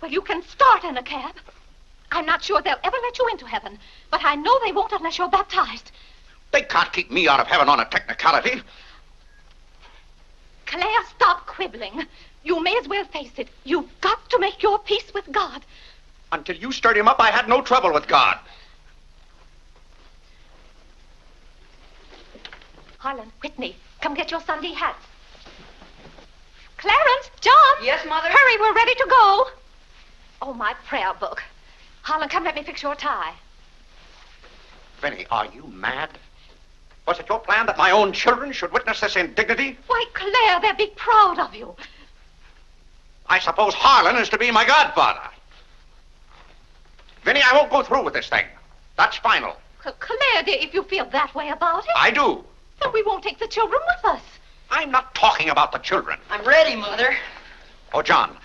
Well, you can start in a cab. I'm not sure they'll ever let you into heaven, but I know they won't unless you're baptized. They can't keep me out of heaven on a technicality. Claire, stop quibbling. You may as well face it. You've got to make your peace with God. Until you stirred him up, I had no trouble with God. Harlan, Whitney, come get your Sunday hats. Clarence, John. Yes, Mother? Hurry, we're ready to go. Oh, my prayer book. Harlan, come let me fix your tie. Vinnie, are you mad? Was it your plan that my own children should witness this indignity? Why, Claire, they'll be proud of you. I suppose Harlan is to be my godfather. Vinnie, I won't go through with this thing. That's final. Claire, dear, if you feel that way about it... I do. Then we won't take the children with us. I'm not talking about the children. I'm ready, Mother. Oh, John.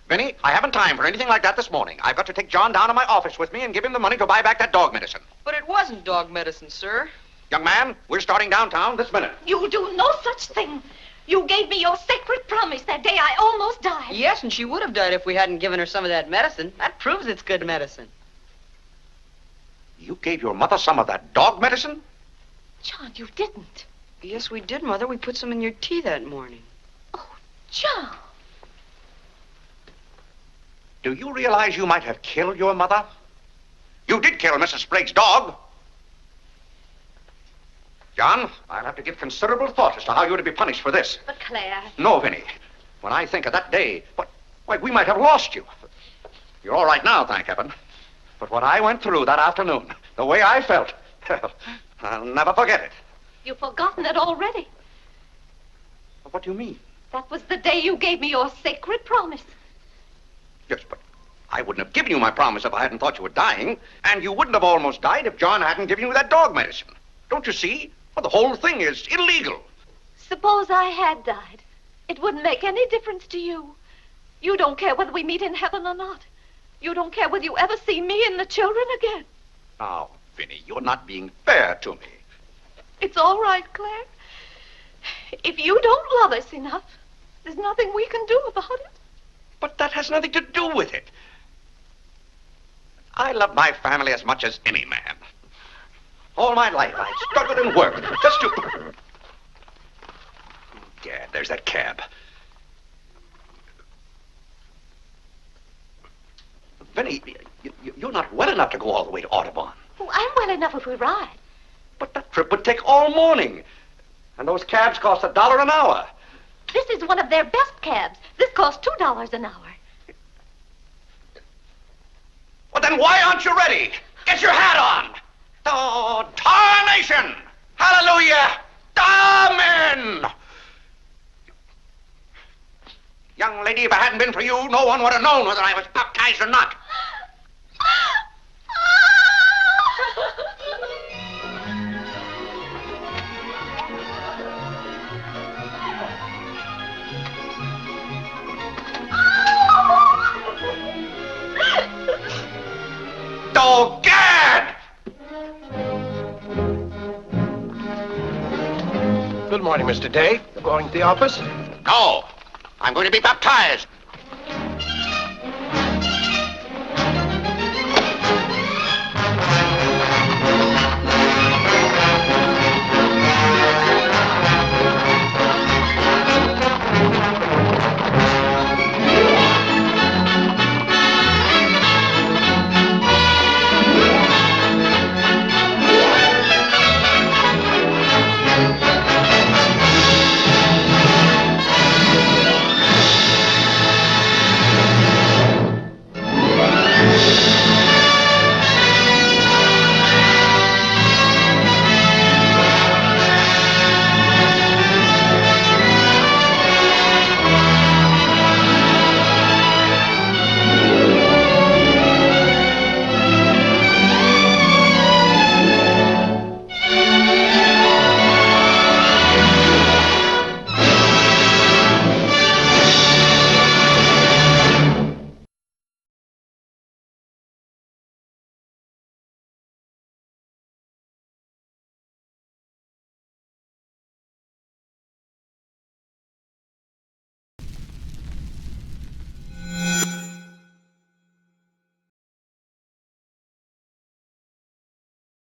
Vinnie, I haven't time for anything like that this morning. I've got to take John down to my office with me and give him the money to buy back that dog medicine. But it wasn't dog medicine, sir. Young man, we're starting downtown this minute. You'll do no such thing. You gave me your sacred promise that day I almost died. Yes, and she would have died if we hadn't given her some of that medicine. That proves it's good medicine. You gave your mother some of that dog medicine? John, you didn't. Yes, we did, Mother. We put some in your tea that morning. Oh, John. Do you realize you might have killed your mother? You did kill Mrs. Sprague's dog. John, I'll have to give considerable thought as to how you're to be punished for this. But Claire... No, Vinnie. When I think of that day, why, we might have lost you. You're all right now, thank heaven. But what I went through that afternoon, the way I felt, I'll never forget it. You've forgotten it already. What do you mean? That was the day you gave me your sacred promise. Yes, but I wouldn't have given you my promise if I hadn't thought you were dying. And you wouldn't have almost died if John hadn't given you that dog medicine. Don't you see? Well, the whole thing is illegal. Suppose I had died. It wouldn't make any difference to you. You don't care whether we meet in heaven or not. You don't care whether you ever see me and the children again. Now, Vinnie, you're not being fair to me. It's all right, Claire. If you don't love us enough, there's nothing we can do about it. But that has nothing to do with it. I love my family as much as any man. All my life, I've struggled and worked just to... Yeah, there's that cab. Vinnie, you're not well enough to go all the way to Audubon. Oh, I'm well enough if we ride. But that trip would take all morning. And those cabs cost $1 an hour. This is one of their best cabs. This costs $2 an hour. Well, then why aren't you ready? Get your hat on. Oh, tarnation! Hallelujah! Amen! Young lady, if it hadn't been for you, no one would have known whether I was baptized or not. Oh, Gad! Good morning, Mr. Day. Going to the office? No. I'm going to be baptized.